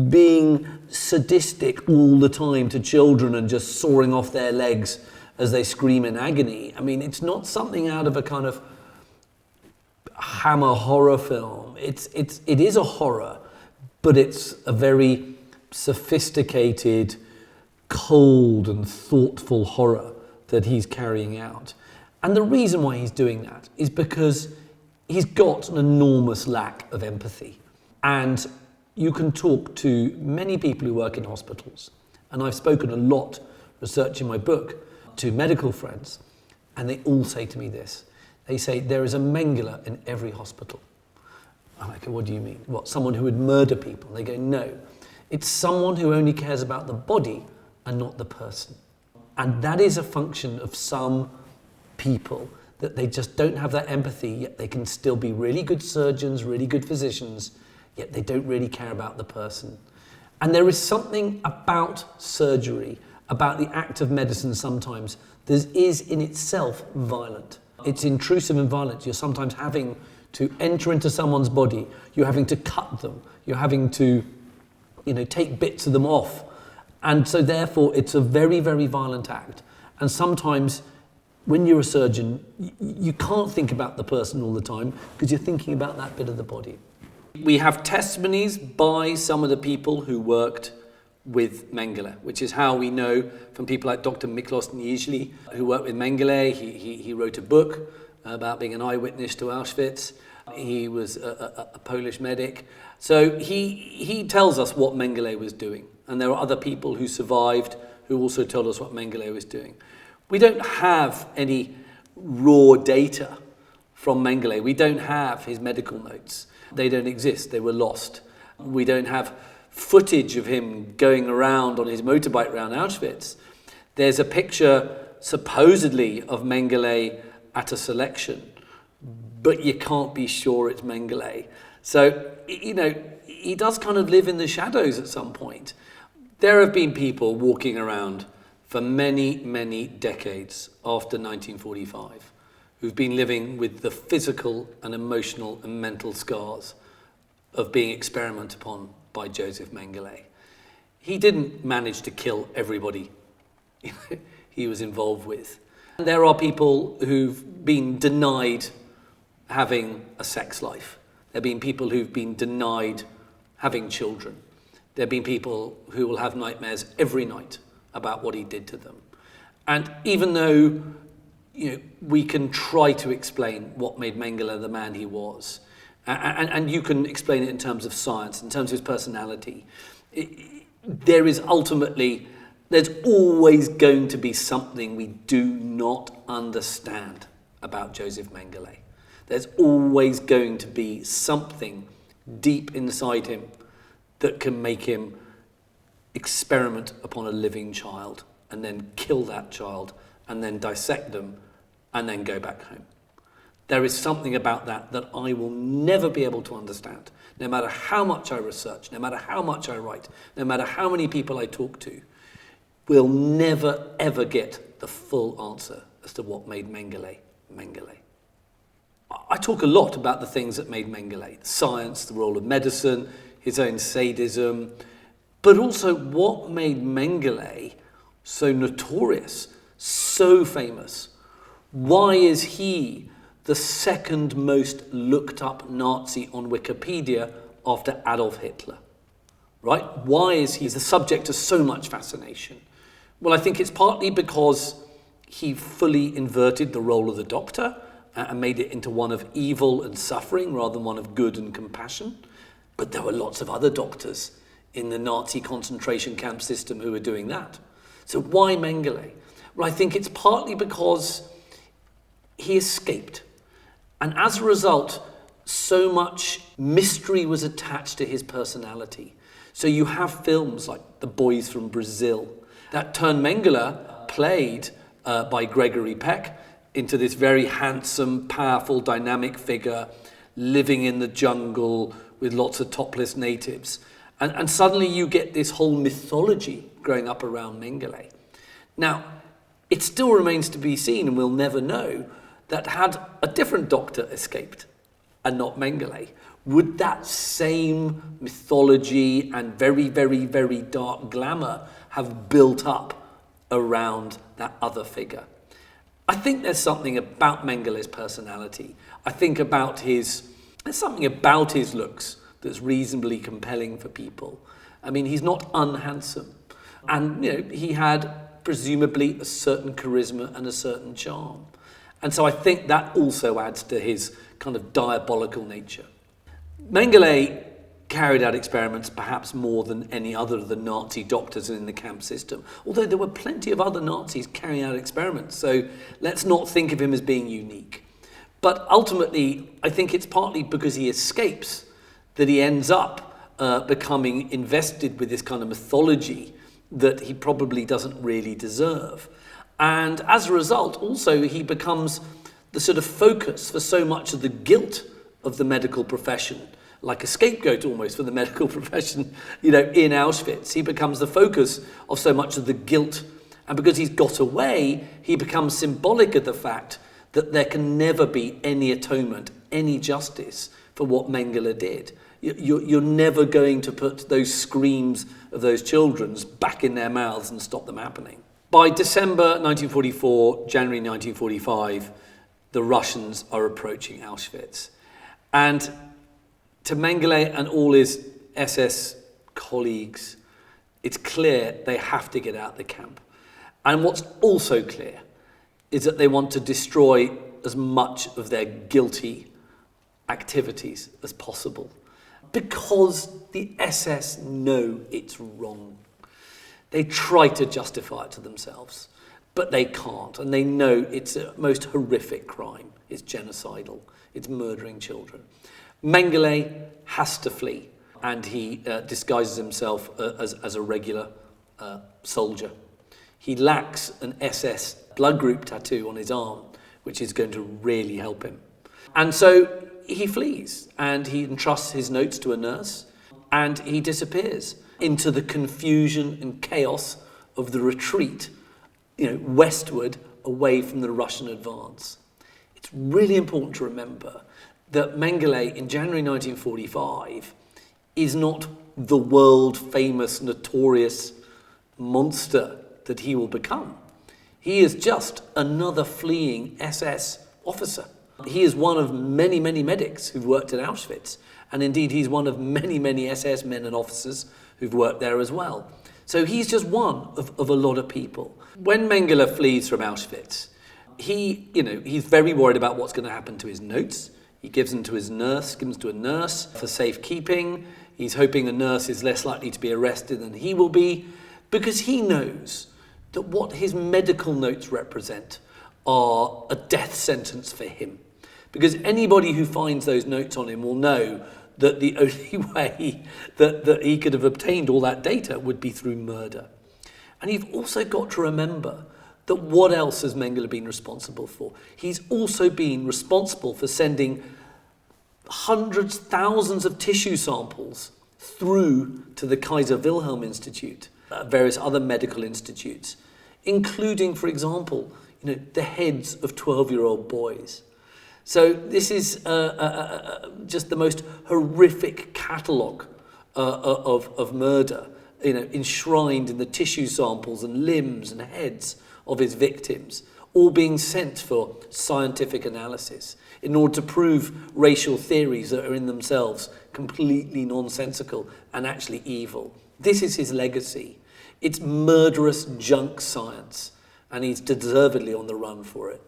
being sadistic all the time to children and just sawing off their legs as they scream in agony. I mean, it's not something out of a kind of Hammer horror film. It is a horror, but it's a very sophisticated, cold and thoughtful horror that he's carrying out. And the reason why he's doing that is because he's got an enormous lack of empathy. And you can talk to many people who work in hospitals. And I've spoken a lot, researching my book, to medical friends, and they all say to me this. They say, there is a Mengele in every hospital. I'm like, what do you mean? What, someone who would murder people? And they go, no. It's someone who only cares about the body and not the person. And that is a function of some people, that they just don't have that empathy, yet they can still be really good surgeons, really good physicians, yet they don't really care about the person. And there is something about surgery, about the act of medicine sometimes, that is in itself violent. It's intrusive and violent. You're sometimes having to enter into someone's body, you're having to cut them, you're having to, take bits of them off. And so therefore it's a very, very violent act. And sometimes when you're a surgeon, you can't think about the person all the time because you're thinking about that bit of the body. We have testimonies by some of the people who worked with Mengele, which is how we know from people like Dr. Miklos Niezhli, who worked with Mengele. He wrote a book about being an eyewitness to Auchwitz. He was a Polish medic. So he tells us what Mengele was doing. And there are other people who survived who also told us what Mengele was doing. We don't have any raw data from Mengele. We don't have his medical notes. They don't exist. They were lost. We don't have footage of him going around on his motorbike around Auschwitz. There's a picture supposedly of Mengele at a selection, but you can't be sure it's Mengele. So, he does kind of live in the shadows at some point. There have been people walking around for many, many decades after 1945 who've been living with the physical and emotional and mental scars of being experimented upon by Josef Mengele. He didn't manage to kill everybody he was involved with. There are people who've been denied having a sex life. There have been people who've been denied having children. There have been people who will have nightmares every night about what he did to them. And even though we can try to explain what made Mengele the man he was, and you can explain it in terms of science, in terms of his personality, there's always going to be something we do not understand about Josef Mengele. There's always going to be something deep inside him that can make him experiment upon a living child and then kill that child and then dissect them and then go back home. There is something about that I will never be able to understand, no matter how much I research, no matter how much I write, no matter how many people I talk to. We'll never, ever get the full answer as to what made Mengele Mengele. I talk a lot about the things that made Mengele, science, the role of medicine, his own sadism, but also what made Mengele so notorious, so famous. Why is he the second most looked up Nazi on Wikipedia after Adolf Hitler? Right? Why is he the subject of so much fascination? Well, I think it's partly because he fully inverted the role of the doctor and made it into one of evil and suffering rather than one of good and compassion. But there were lots of other doctors in the Nazi concentration camp system who were doing that. So why Mengele? Well, I think it's partly because he escaped. And as a result, so much mystery was attached to his personality. So you have films like The Boys from Brazil that turn Mengele, played by Gregory Peck, into this very handsome, powerful, dynamic figure living in the jungle with lots of topless natives. And suddenly you get this whole mythology growing up around Mengele. Now, it still remains to be seen, and we'll never know, that had a different doctor escaped and not Mengele, would that same mythology and very, very, very dark glamour have built up around that other figure? I think there's something about Mengele's personality. I think there's something about his looks that's reasonably compelling for people. I mean, he's not unhandsome. And, he had presumably a certain charisma and a certain charm. And so I think that also adds to his kind of diabolical nature. Mengele carried out experiments perhaps more than any other of the Nazi doctors in the camp system, although there were plenty of other Nazis carrying out experiments, so let's not think of him as being unique. But ultimately, I think it's partly because he escapes that he ends up becoming invested with this kind of mythology that he probably doesn't really deserve. And as a result, also, he becomes the sort of focus for so much of the guilt of the medical profession, like a scapegoat almost for the medical profession, in Auschwitz. He becomes the focus of so much of the guilt. And because he's got away, he becomes symbolic of the fact that there can never be any atonement, any justice for what Mengele did. You're never going to put those screams of those children back in their mouths and stop them happening. By December 1944, January 1945, the Russians are approaching Auschwitz. And to Mengele and all his SS colleagues, it's clear they have to get out of the camp. And what's also clear is that they want to destroy as much of their guilty activities as possible, because the SS know it's wrong. They try to justify it to themselves, but they can't, and they know it's a most horrific crime. It's genocidal. It's murdering children. Mengele has to flee, and he disguises himself as a regular soldier. He lacks an SS blood group tattoo on his arm, which is going to really help him. And so he flees, and he entrusts his notes to a nurse, and he disappears into the confusion and chaos of the retreat, westward, away from the Russian advance. It's really important to remember that Mengele in January 1945 is not the world-famous, notorious monster that he will become. He is just another fleeing SS officer. He is one of many, many medics who've worked at Auschwitz, and indeed he's one of many, many SS men and officers who've worked there as well. So he's just one of a lot of people. When Mengele flees from Auschwitz, he's very worried about what's going to happen to his notes. He gives them to a nurse for safekeeping. He's hoping the nurse is less likely to be arrested than he will be, because he knows that what his medical notes represent are a death sentence for him. Because anybody who finds those notes on him will know that the only way that he could have obtained all that data would be through murder. And you've also got to remember that what else has Mengele been responsible for? He's also been responsible for sending hundreds, thousands of tissue samples through to the Kaiser Wilhelm Institute, various other medical institutes, including, for example, the heads of 12-year-old boys. So this is just the most horrific catalogue of murder, enshrined in the tissue samples and limbs and heads of his victims, all being sent for scientific analysis in order to prove racial theories that are in themselves completely nonsensical and actually evil. This is his legacy. It's murderous junk science, and he's deservedly on the run for it.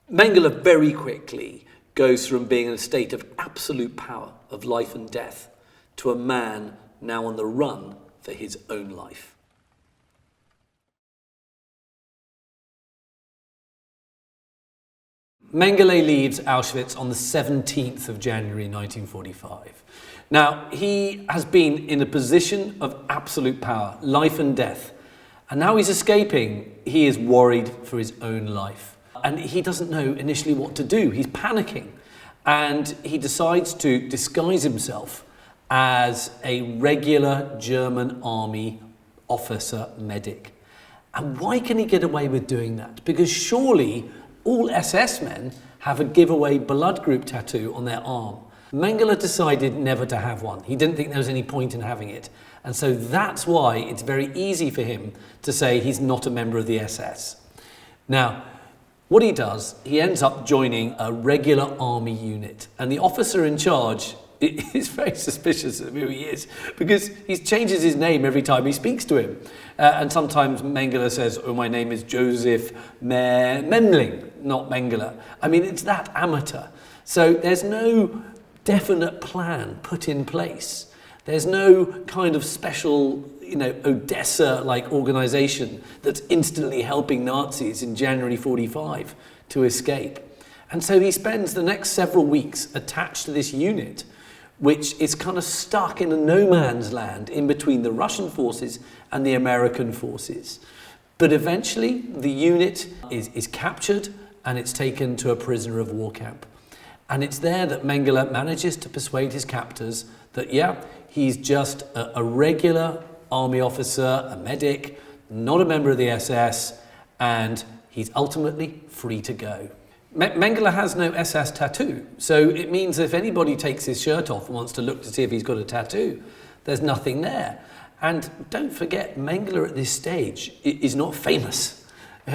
Mengele very quickly goes from being in a state of absolute power, of life and death, to a man now on the run for his own life. Mengele leaves Auschwitz on the 17th of January 1945. Now, he has been in a position of absolute power, life and death. And now he's escaping. He is worried for his own life. And he doesn't know initially what to do. He's panicking. And he decides to disguise himself as a regular German army officer medic. And why can he get away with doing that? Because surely all SS men have a giveaway blood group tattoo on their arm. Mengele decided never to have one. He didn't think there was any point in having it. And so that's why it's very easy for him to say he's not a member of the SS. Now, what he does, he ends up joining a regular army unit. And the officer in charge is very suspicious of who he is, because he changes his name every time he speaks to him. And sometimes Mengele says, oh, my name is Josef Mengele, not Mengele. I mean, it's that amateur. So there's no definite plan put in place. There's no kind of special, Odessa-like organization that's instantly helping Nazis in January 45 to escape. And so he spends the next several weeks attached to this unit, which is kind of stuck in a no man's land in between the Russian forces and the American forces. But eventually the unit is captured and it's taken to a prisoner of war camp. And it's there that Mengele manages to persuade his captors that, he's just a regular army officer, a medic, not a member of the SS, and he's ultimately free to go. Mengele has no SS tattoo, so it means if anybody takes his shirt off and wants to look to see if he's got a tattoo, there's nothing there. And don't forget, Mengele at this stage is not famous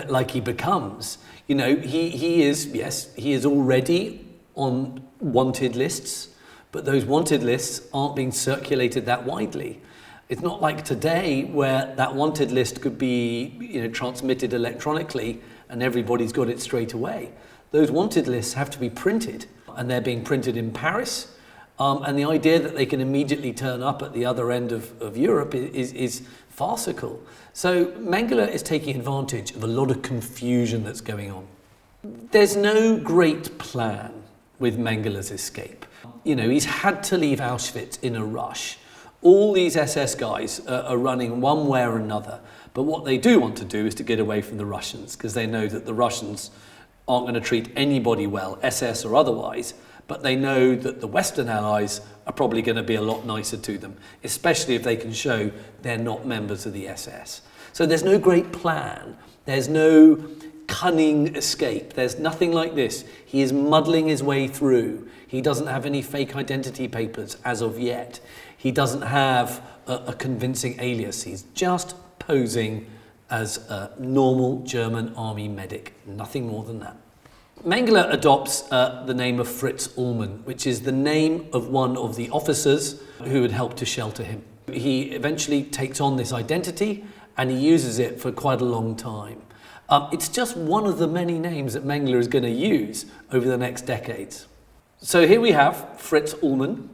like he becomes. He is already on wanted lists, but those wanted lists aren't being circulated that widely. It's not like today where that wanted list could be transmitted electronically and everybody's got it straight away. Those wanted lists have to be printed, and they're being printed in Paris. And the idea that they can immediately turn up at the other end of Europe is farcical. So Mengele is taking advantage of a lot of confusion that's going on. There's no great plan with Mengele's escape. He's had to leave Auschwitz in a rush. All these SS guys are running one way or another. But what they do want to do is to get away from the Russians, because they know that the Russians aren't going to treat anybody well, SS or otherwise, but they know that the Western allies are probably going to be a lot nicer to them, especially if they can show they're not members of the SS. So there's no great plan. There's no cunning escape. There's nothing like this. He is muddling his way through. He doesn't have any fake identity papers as of yet. He doesn't have a convincing alias. He's just posing as a normal German army medic, nothing more than that. Mengele adopts the name of Fritz Ullmann, which is the name of one of the officers who had helped to shelter him. He eventually takes on this identity and he uses it for quite a long time. It's just one of the many names that Mengele is going to use over the next decades. So here we have Fritz Ullmann,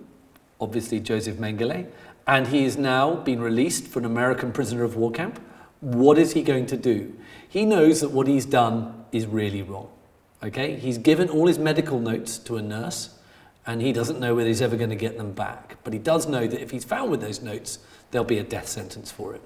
obviously Josef Mengele, and he has now been released from an American prisoner of war camp. What is he going to do? He knows that what he's done is really wrong. Okay? He's given all his medical notes to a nurse, and he doesn't know whether he's ever going to get them back. But he does know that if he's found with those notes, there'll be a death sentence for him.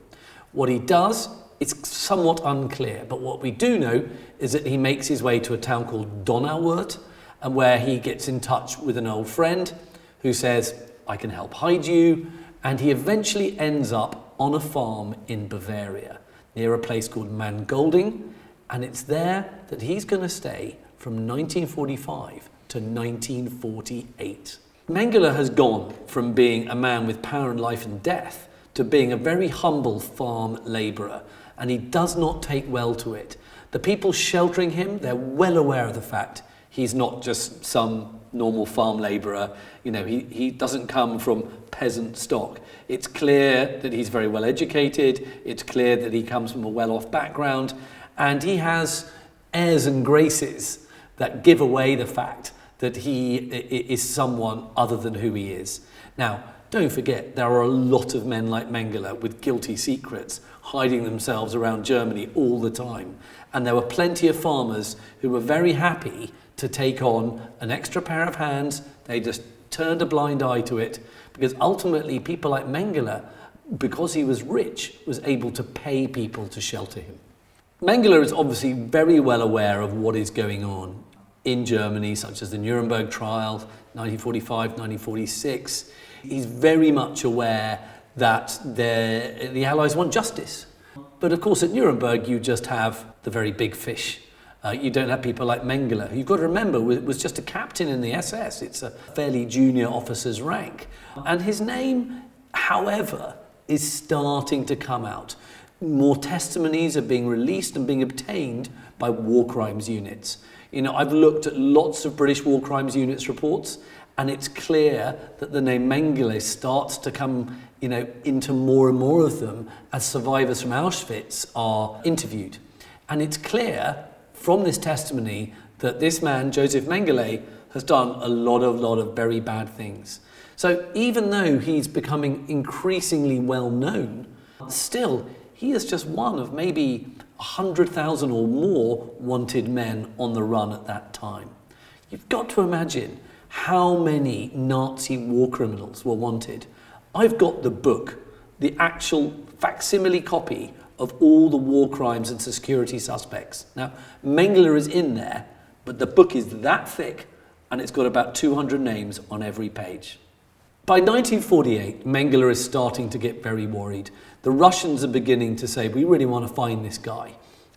What he does, it's somewhat unclear, but what we do know is that he makes his way to a town called Donauwörth, and where he gets in touch with an old friend who says, I can help hide you, and he eventually ends up on a farm in Bavaria, near a place called Mangolding, and it's there that he's going to stay from 1945 to 1948. Mengele has gone from being a man with power in life and death to being a very humble farm labourer, and he does not take well to it. The people sheltering him, they're well aware of the fact he's not just some normal farm labourer. He doesn't come from peasant stock. It's clear that he's very well educated. It's clear that he comes from a well-off background, and he has airs and graces that give away the fact that he is someone other than who he is. Now, don't forget, there are a lot of men like Mengele with guilty secrets hiding themselves around Germany all the time. And there were plenty of farmers who were very happy to take on an extra pair of hands. They just turned a blind eye to it, because ultimately people like Mengele, because he was rich, was able to pay people to shelter him. Mengele is obviously very well aware of what is going on in Germany, such as the Nuremberg trial, 1945, 1946. He's very much aware that the Allies want justice. But of course at Nuremberg you just have the very big fish. You don't have people like Mengele, who you've got to remember was just a captain in the SS. It's a fairly junior officer's rank. And his name, however, is starting to come out. More testimonies are being released and being obtained by war crimes units. You know, I've looked at lots of British war crimes units reports, and it's clear that the name Mengele starts to come, into more and more of them as survivors from Auschwitz are interviewed. And it's clear from this testimony that this man, Josef Mengele, has done a lot of very bad things. So even though he's becoming increasingly well known, still he is just one of maybe 100,000 or more wanted men on the run at that time. You've got to imagine how many Nazi war criminals were wanted. I've got the book, the actual facsimile copy of all the war crimes and security suspects. Now, Mengele is in there, but the book is that thick, and it's got about 200 names on every page. By 1948, Mengele is starting to get very worried. The Russians are beginning to say, we really want to find this guy.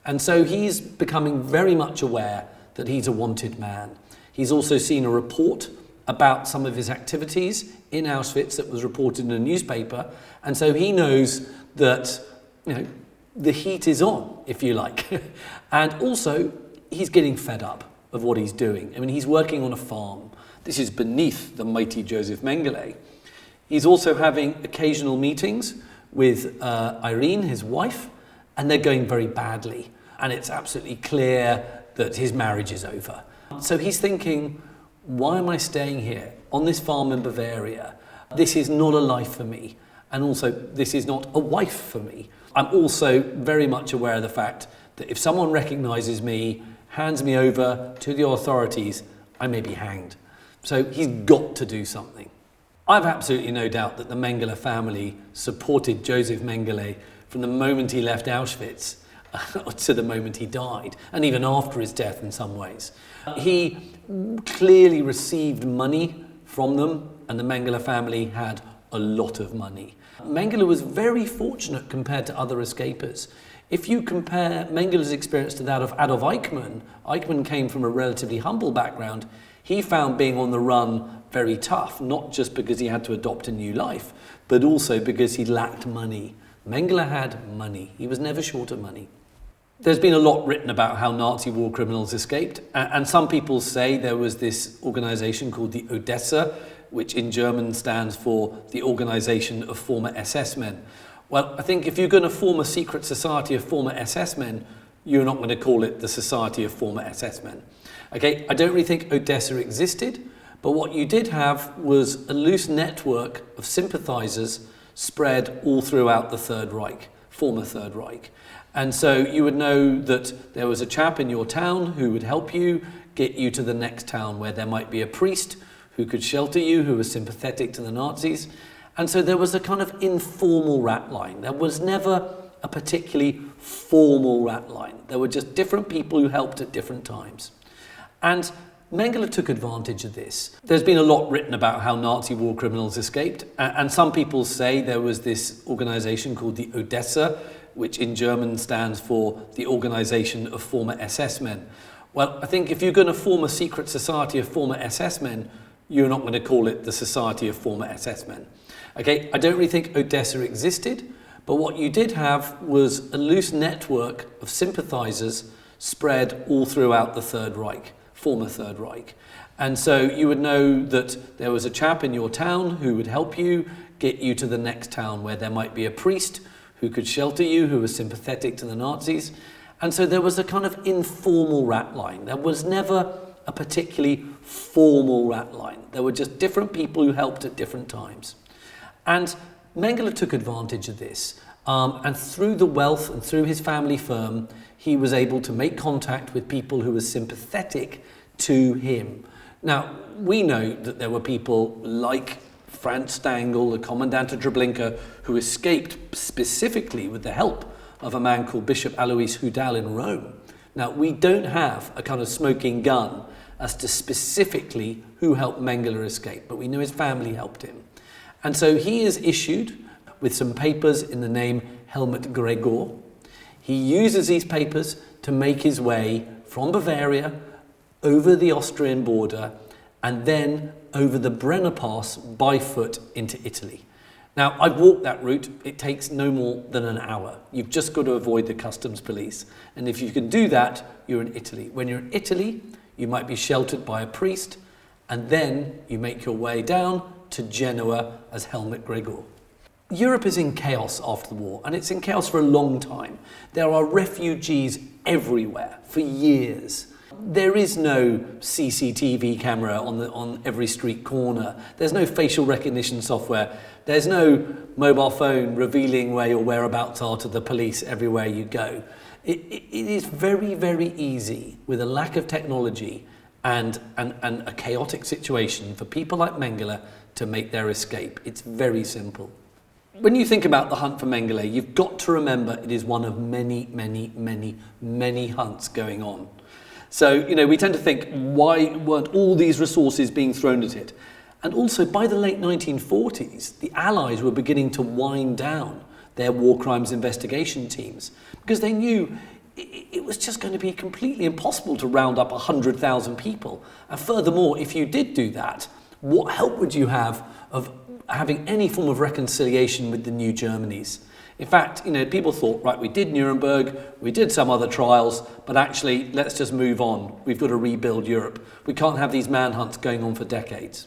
And so he's becoming very much aware that he's a wanted man. He's also seen a report about some of his activities in Auschwitz that was reported in a newspaper. And so he knows that, the heat is on, if you like. And also, he's getting fed up of what he's doing. I mean, he's working on a farm. This is beneath the mighty Josef Mengele. He's also having occasional meetings with Irene, his wife, and they're going very badly. And it's absolutely clear that his marriage is over. So he's thinking, why am I staying here on this farm in Bavaria? This is not a life for me. And also, this is not a wife for me. I'm also very much aware of the fact that if someone recognizes me, hands me over to the authorities, I may be hanged. So he's got to do something. I've absolutely no doubt that the Mengele family supported Josef Mengele from the moment he left Auschwitz to the moment he died, and even after his death in some ways. He clearly received money from them, and the Mengele family had a lot of money. Mengele was very fortunate compared to other escapers. If you compare Mengele's experience to that of Adolf Eichmann, Eichmann came from a relatively humble background. He found being on the run very tough, not just because he had to adopt a new life, but also because he lacked money. Mengele had money. He was never short of money. There's been a lot written about how Nazi war criminals escaped, and some people say there was this organization called the Odessa, which in German stands for the Organization of Former SS Men. Well, I think if you're going to form a secret society of former SS men, you're not going to call it the Society of Former SS Men. Okay, I don't really think Odessa existed, but what you did have was a loose network of sympathizers spread all throughout the Third Reich, former Third Reich. And so you would know that there was a chap in your town who would help you get you to the next town, where there might be a priest who could shelter you, who was sympathetic to the Nazis. And so there was a kind of informal rat line. There was never a particularly formal rat line. There were just different people who helped at different times. And Mengele took advantage of this. There's been a lot written about how Nazi war criminals escaped, and some people say there was this organization called the Odessa, which in German stands for the Organization of Former SS Men. Well, I think if you're going to form a secret society of former SS men, you're not going to call it the Society of Former SS Men. Okay, I don't really think Odessa existed, but what you did have was a loose network of sympathizers spread all throughout the Third Reich, former Third Reich. And so you would know that there was a chap in your town who would help you get you to the next town, where there might be a priest who could shelter you, who was sympathetic to the Nazis. And so there was a kind of informal rat line. There was never a particularly formal rat line. There were just different people who helped at different times. And Mengele took advantage of this. And through the wealth and through his family firm, he was able to make contact with people who were sympathetic to him. Now, we know that there were people like Franz Stangl, the Commandant of Treblinka, who escaped specifically with the help of a man called Bishop Alois Hudal in Rome. Now, we don't have a kind of smoking gun as to specifically who helped Mengele escape, but we know his family helped him. And so he is issued with some papers in the name Helmut Gregor. He uses these papers to make his way from Bavaria over the Austrian border and then over the Brenner Pass by foot into Italy. Now, I've walked that route. It takes no more than an hour. You've just got to avoid the customs police. And if you can do that, you're in Italy. When you're in Italy, you might be sheltered by a priest, and then you make your way down to Genoa as Helmut Gregor. Europe is in chaos after the war, and it's in chaos for a long time. There are refugees everywhere for years. There is no CCTV camera on every street corner. There's no facial recognition software. There's no mobile phone revealing where your whereabouts are to the police everywhere you go. It is very, very easy with a lack of technology and a chaotic situation for people like Mengele to make their escape. It's very simple. When you think about the hunt for Mengele, you've got to remember it is one of many, many, many, many hunts going on. So, we tend to think, why weren't all these resources being thrown at it? And also, by the late 1940s, the Allies were beginning to wind down their war crimes investigation teams because they knew it was just going to be completely impossible to round up 100,000 people. And furthermore, if you did do that, what help would you have of having any form of reconciliation with the new Germanys? In fact, people thought, right, we did Nuremberg, we did some other trials, but actually, let's just move on. We've got to rebuild Europe. We can't have these manhunts going on for decades.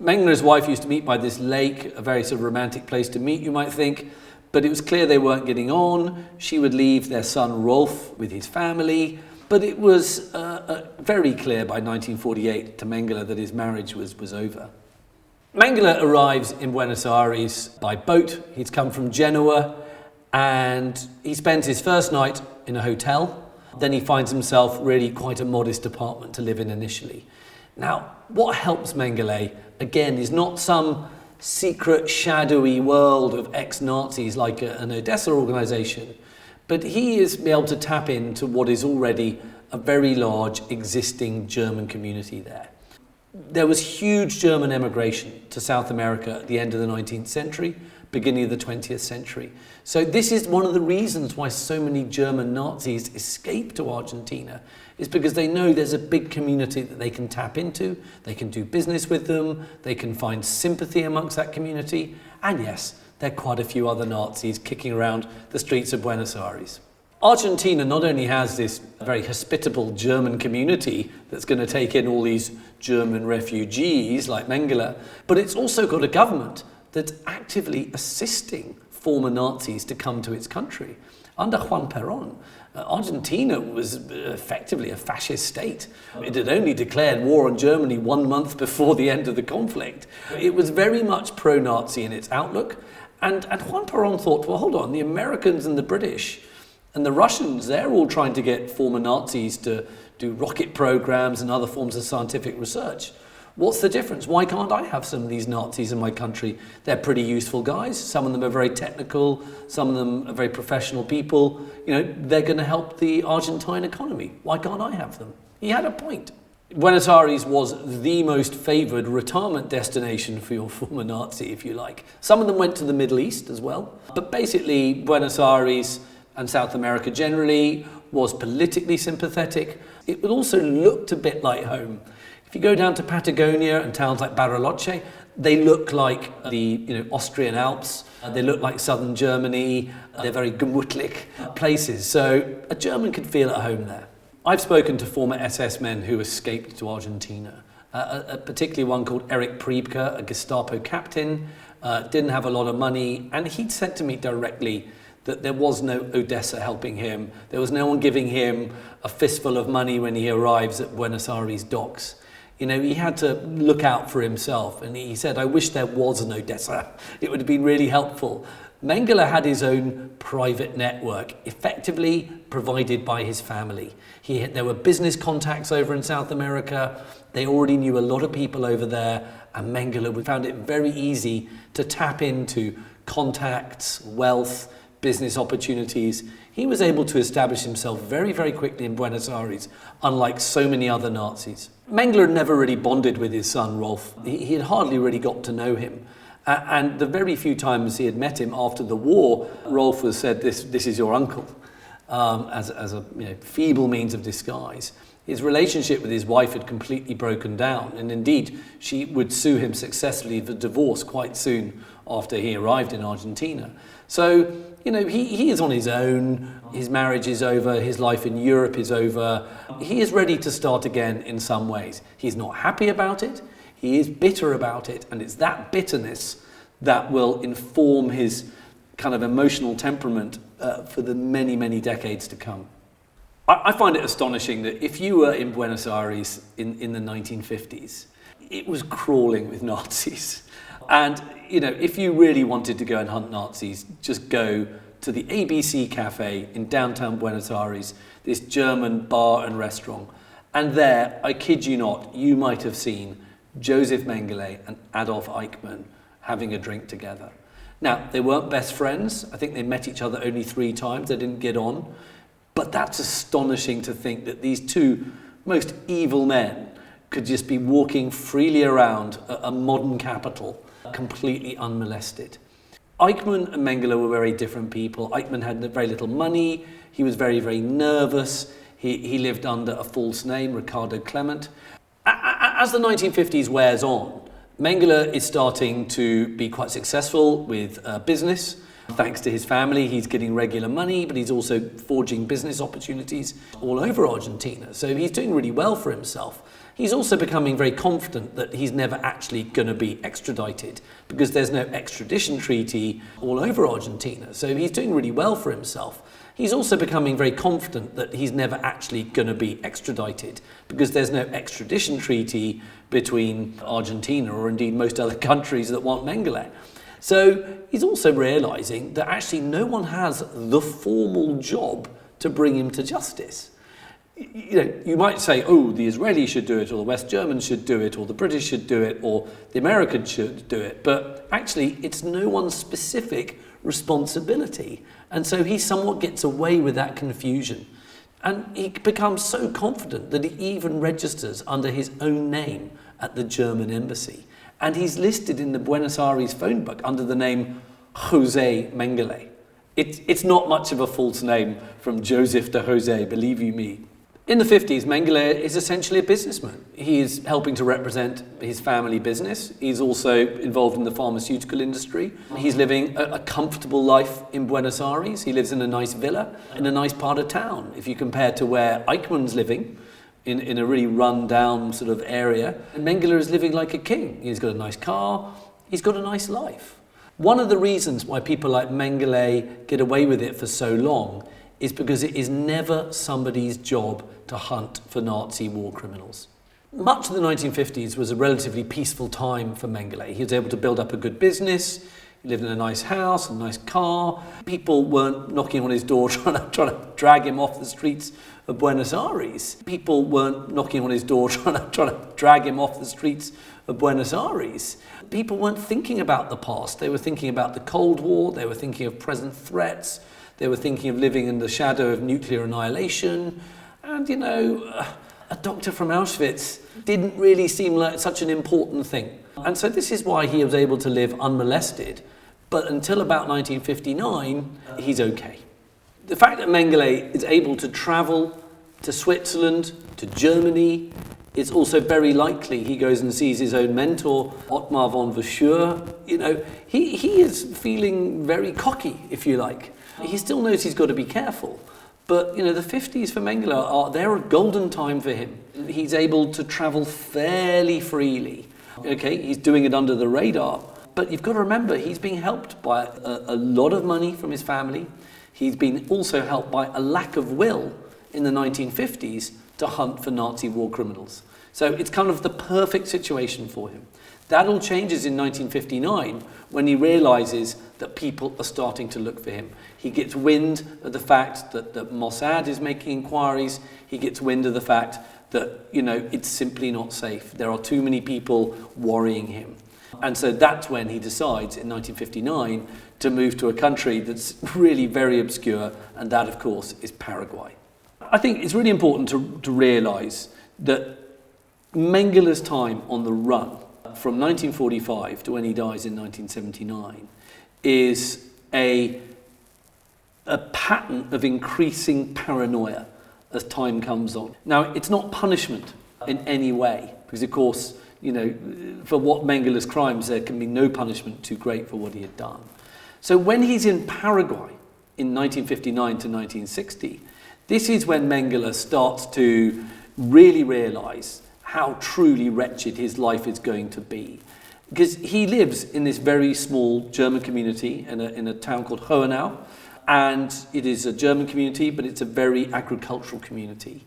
Mengele and his wife used to meet by this lake, a very sort of romantic place to meet, you might think, but it was clear they weren't getting on. She would leave their son Rolf with his family, but it was very clear by 1948 to Mengele that his marriage was over. Mengele arrives in Buenos Aires by boat. He's come from Genoa, and he spends his first night in a hotel. Then he finds himself really quite a modest apartment to live in initially. Now, what helps Mengele, again, is not some secret, shadowy world of ex-Nazis like an Odessa organization, but he is able to tap into what is already a very large existing German community there. There was huge German emigration to South America at the end of the 19th century, beginning of the 20th century. So this is one of the reasons why so many German Nazis escape to Argentina, is because they know there's a big community that they can tap into, they can do business with them, they can find sympathy amongst that community, and yes, there are quite a few other Nazis kicking around the streets of Buenos Aires. Argentina not only has this very hospitable German community that's going to take in all these German refugees like Mengele, but it's also got a government that's actively assisting former Nazis to come to its country. Under Juan Perón, Argentina was effectively a fascist state. It had only declared war on Germany 1 month before the end of the conflict. It was very much pro-Nazi in its outlook. And Juan Perón thought, well, hold on, the Americans and the British and the Russians, they're all trying to get former Nazis to do rocket programs and other forms of scientific research. What's the difference? Why can't I have some of these Nazis in my country? They're pretty useful guys. Some of them are very technical. Some of them are very professional people. They're going to help the Argentine economy. Why can't I have them? He had a point. Buenos Aires was the most favoured retirement destination for your former Nazi, if you like. Some of them went to the Middle East as well. But basically, Buenos Aires and South America generally was politically sympathetic. It also looked a bit like home. If you go down to Patagonia and towns like Bariloche, they look like the Austrian Alps. They look like southern Germany. They're very gemütlich places. So a German could feel at home there. I've spoken to former SS men who escaped to Argentina, particularly one called Erich Priebke, a Gestapo captain, didn't have a lot of money, and he'd said to me directly that there was no Odessa helping him. There was no one giving him a fistful of money when he arrives at Buenos Aires docks. You know, he had to look out for himself, and he said, I wish there was an Odessa. It would have been really helpful. Mengele had his own private network, effectively provided by his family. There were business contacts over in South America. They already knew a lot of people over there, and Mengele found it very easy to tap into contacts, wealth, business opportunities. He was able to establish himself very, very quickly in Buenos Aires, unlike so many other Nazis. Mengele had never really bonded with his son, Rolf. He had hardly really got to know him. And the very few times he had met him after the war, Rolf was said, this is your uncle, as a feeble means of disguise. His relationship with his wife had completely broken down, and indeed she would sue him successfully for divorce quite soon after he arrived in Argentina. So, he is on his own, his marriage is over, his life in Europe is over. He is ready to start again in some ways. He's not happy about it, he is bitter about it, and it's that bitterness that will inform his kind of emotional temperament for the many, many decades to come. I find it astonishing that if you were in Buenos Aires in the 1950s, it was crawling with Nazis. And, if you really wanted to go and hunt Nazis, just go to the ABC Cafe in downtown Buenos Aires, this German bar and restaurant. And there, I kid you not, you might have seen Josef Mengele and Adolf Eichmann having a drink together. Now, they weren't best friends. I think they met each other only 3 times. They didn't get on. But that's astonishing to think that these two most evil men could just be walking freely around a modern capital, completely unmolested. Eichmann and Mengele were very different people. Eichmann had very little money. He was very, very nervous. He lived under a false name, Ricardo Clement. As the 1950s wears on, Mengele is starting to be quite successful with business. Thanks to his family, he's getting regular money, but he's also forging business opportunities all over Argentina. So he's doing really well for himself. He's also becoming very confident that he's never actually going to be extradited because there's no extradition treaty all over Argentina. So he's doing really well for himself. He's also becoming very confident that he's never actually going to be extradited because there's no extradition treaty between Argentina or indeed most other countries that want Mengele. So he's also realising that actually no one has the formal job to bring him to justice. You might say, oh, the Israelis should do it, or the West Germans should do it, or the British should do it, or the Americans should do it. But actually, it's no one's specific responsibility. And so he somewhat gets away with that confusion. And he becomes so confident that he even registers under his own name at the German embassy. And he's listed in the Buenos Aires phone book under the name Jose Mengele. It's not much of a false name from Joseph to Jose, believe you me. In the 50s, Mengele is essentially a businessman. He is helping to represent his family business. He's also involved in the pharmaceutical industry. He's living a comfortable life in Buenos Aires. He lives in a nice villa in a nice part of town. If you compare to where Eichmann's living, in a really run-down sort of area, and Mengele is living like a king. He's got a nice car. He's got a nice life. One of the reasons why people like Mengele get away with it for so long is because it is never somebody's job to hunt for Nazi war criminals. Much of the 1950s was a relatively peaceful time for Mengele. He was able to build up a good business. He lived in a nice house, a nice car. People weren't knocking on his door trying to drag him off the streets of Buenos Aires. People weren't knocking on his door trying to drag him off the streets of Buenos Aires. People weren't thinking about the past. They were thinking about the Cold War. They were thinking of present threats. They were thinking of living in the shadow of nuclear annihilation. And, a doctor from Auchwitz didn't really seem like such an important thing. And so this is why he was able to live unmolested. But until about 1959, he's okay. The fact that Mengele is able to travel to Switzerland, to Germany, it's also very likely he goes and sees his own mentor, Ottmar von Verschuur. He is feeling very cocky, if you like. He still knows he's got to be careful. But, the 50s for Mengele they're a golden time for him. He's able to travel fairly freely. Okay, he's doing it under the radar. But you've got to remember, he's being helped by a lot of money from his family. He's been also helped by a lack of will in the 1950s to hunt for Nazi war criminals. So it's kind of the perfect situation for him. That all changes in 1959 when he realizes that people are starting to look for him. He gets wind of the fact that Mossad is making inquiries. He gets wind of the fact that, it's simply not safe. There are too many people worrying him. And so that's when he decides in 1959 to move to a country that's really very obscure, and that, of course, is Paraguay. I think it's really important to realize that Mengele's time on the run from 1945 to when he dies in 1979 is a pattern of increasing paranoia as time comes on. Now, it's not punishment in any way, because of course, for what Mengele's crimes, there can be no punishment too great for what he had done. So when he's in Paraguay in 1959 to 1960, this is when Mengele starts to really realize how truly wretched his life is going to be. Because he lives in this very small German community in a town called Hohenau, and it is a German community, but it's a very agricultural community.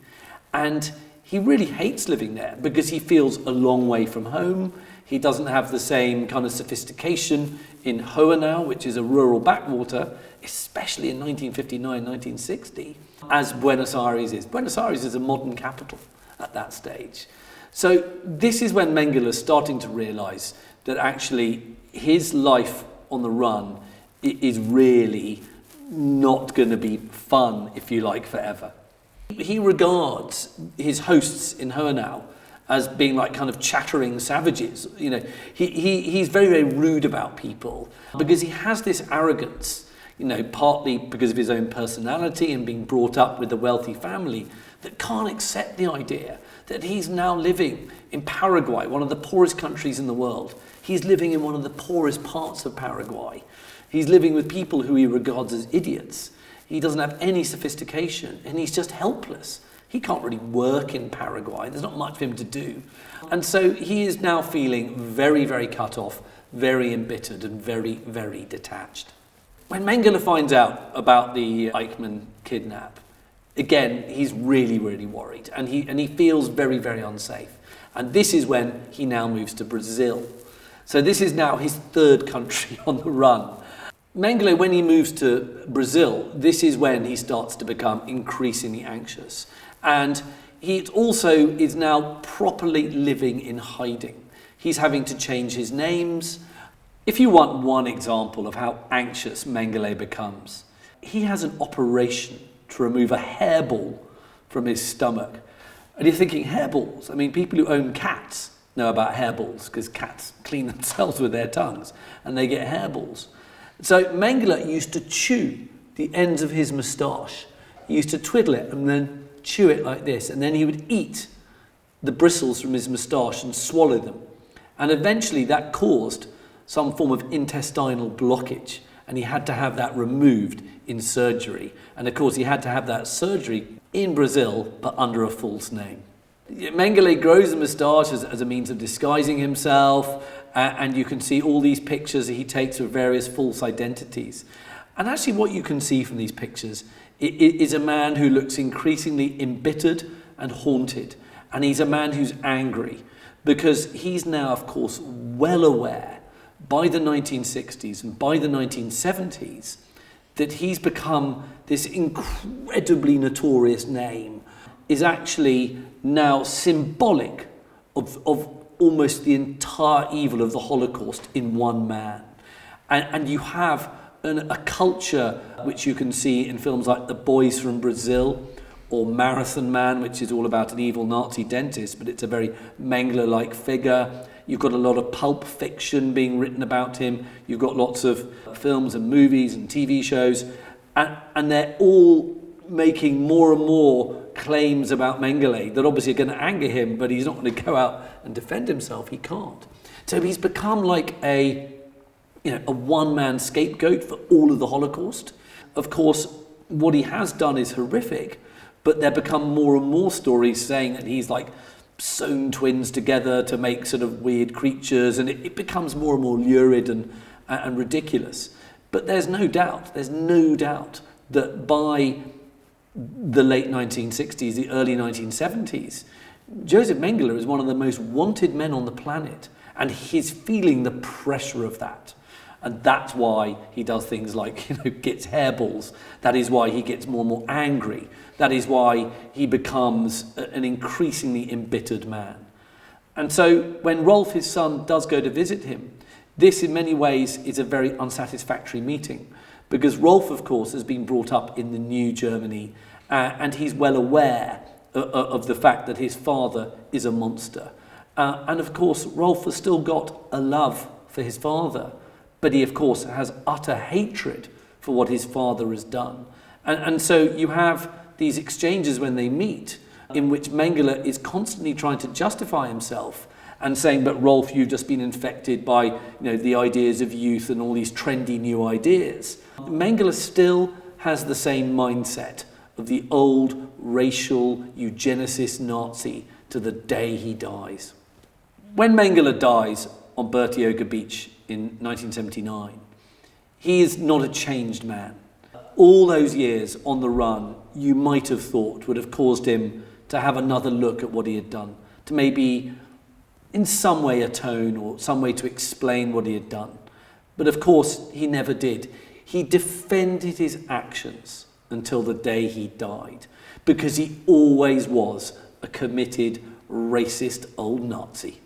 And he really hates living there because he feels a long way from home. He doesn't have the same kind of sophistication in Hohenau, which is a rural backwater, especially in 1959, 1960, as Buenos Aires is. Buenos Aires is a modern capital at that stage. So this is when Mengele is starting to realize that actually his life on the run is really not going to be fun, if you like, forever. He regards his hosts in Hohenau as being like kind of chattering savages. He's very, very rude about people because he has this arrogance, partly because of his own personality and being brought up with a wealthy family, that can't accept the idea that he's now living in Paraguay, one of the poorest countries in the world. He's living in one of the poorest parts of Paraguay. He's living with people who he regards as idiots. He doesn't have any sophistication, and he's just helpless. He can't really work in Paraguay. There's not much for him to do. And so he is now feeling very, very cut off, very embittered, and very, very detached. When Mengele finds out about the Eichmann kidnap, again, he's really, really worried, and he feels very, very unsafe. And this is when he now moves to Brazil. So this is now his third country on the run. Mengele, when he moves to Brazil, this is when he starts to become increasingly anxious. And he also is now properly living in hiding. He's having to change his names. If you want one example of how anxious Mengele becomes, he has an operation to remove a hairball from his stomach. And you're thinking, hairballs? I mean, people who own cats know about hairballs because cats clean themselves with their tongues and they get hairballs. So Mengele used to chew the ends of his moustache. He used to twiddle it and then chew it like this, and then he would eat the bristles from his moustache and swallow them. And eventually that caused some form of intestinal blockage, and he had to have that removed in surgery. And of course he had to have that surgery in Brazil, but under a false name. Mengele grows a moustache as a means of disguising himself, and you can see all these pictures that he takes with various false identities. And actually what you can see from these pictures is a man who looks increasingly embittered and haunted. And he's a man who's angry because he's now, of course, well aware by the 1960s and by the 1970s that he's become this incredibly notorious name is actually now symbolic of almost the entire evil of the Holocaust in one man. And you have a culture which you can see in films like The Boys from Brazil or Marathon Man, which is all about an evil Nazi dentist, but it's a very Mengele-like figure. You've got a lot of pulp fiction being written about him. You've got lots of films and movies and TV shows, and they're all making more and more claims about Mengele that obviously are going to anger him, but he's not going to go out and defend himself. He can't. So he's become like a one-man scapegoat for all of the Holocaust. Of course, what he has done is horrific, but there become more and more stories saying that he's like sewn twins together to make sort of weird creatures, and it becomes more and more lurid and ridiculous. But there's no doubt that by the late 1960s, the early 1970s, Josef Mengele is one of the most wanted men on the planet, and he's feeling the pressure of that. And that's why he does things like, gets hairballs. That is why he gets more and more angry. That is why he becomes an increasingly embittered man. And so when Rolf, his son, does go to visit him, this in many ways is a very unsatisfactory meeting, because Rolf, of course, has been brought up in the new Germany, and he's well aware of the fact that his father is a monster. And of course, Rolf has still got a love for his father, but he, of course, has utter hatred for what his father has done. And so you have these exchanges when they meet, in which Mengele is constantly trying to justify himself and saying, but Rolf, you've just been infected by the ideas of youth and all these trendy new ideas. Mengele still has the same mindset of the old racial eugenicist Nazi to the day he dies. When Mengele dies on Bertioga Beach in 1979, he is not a changed man. All those years on the run, you might have thought, would have caused him to have another look at what he had done, to maybe in some way atone or some way to explain what he had done. But of course, he never did. He defended his actions until the day he died, because he always was a committed, racist old Nazi.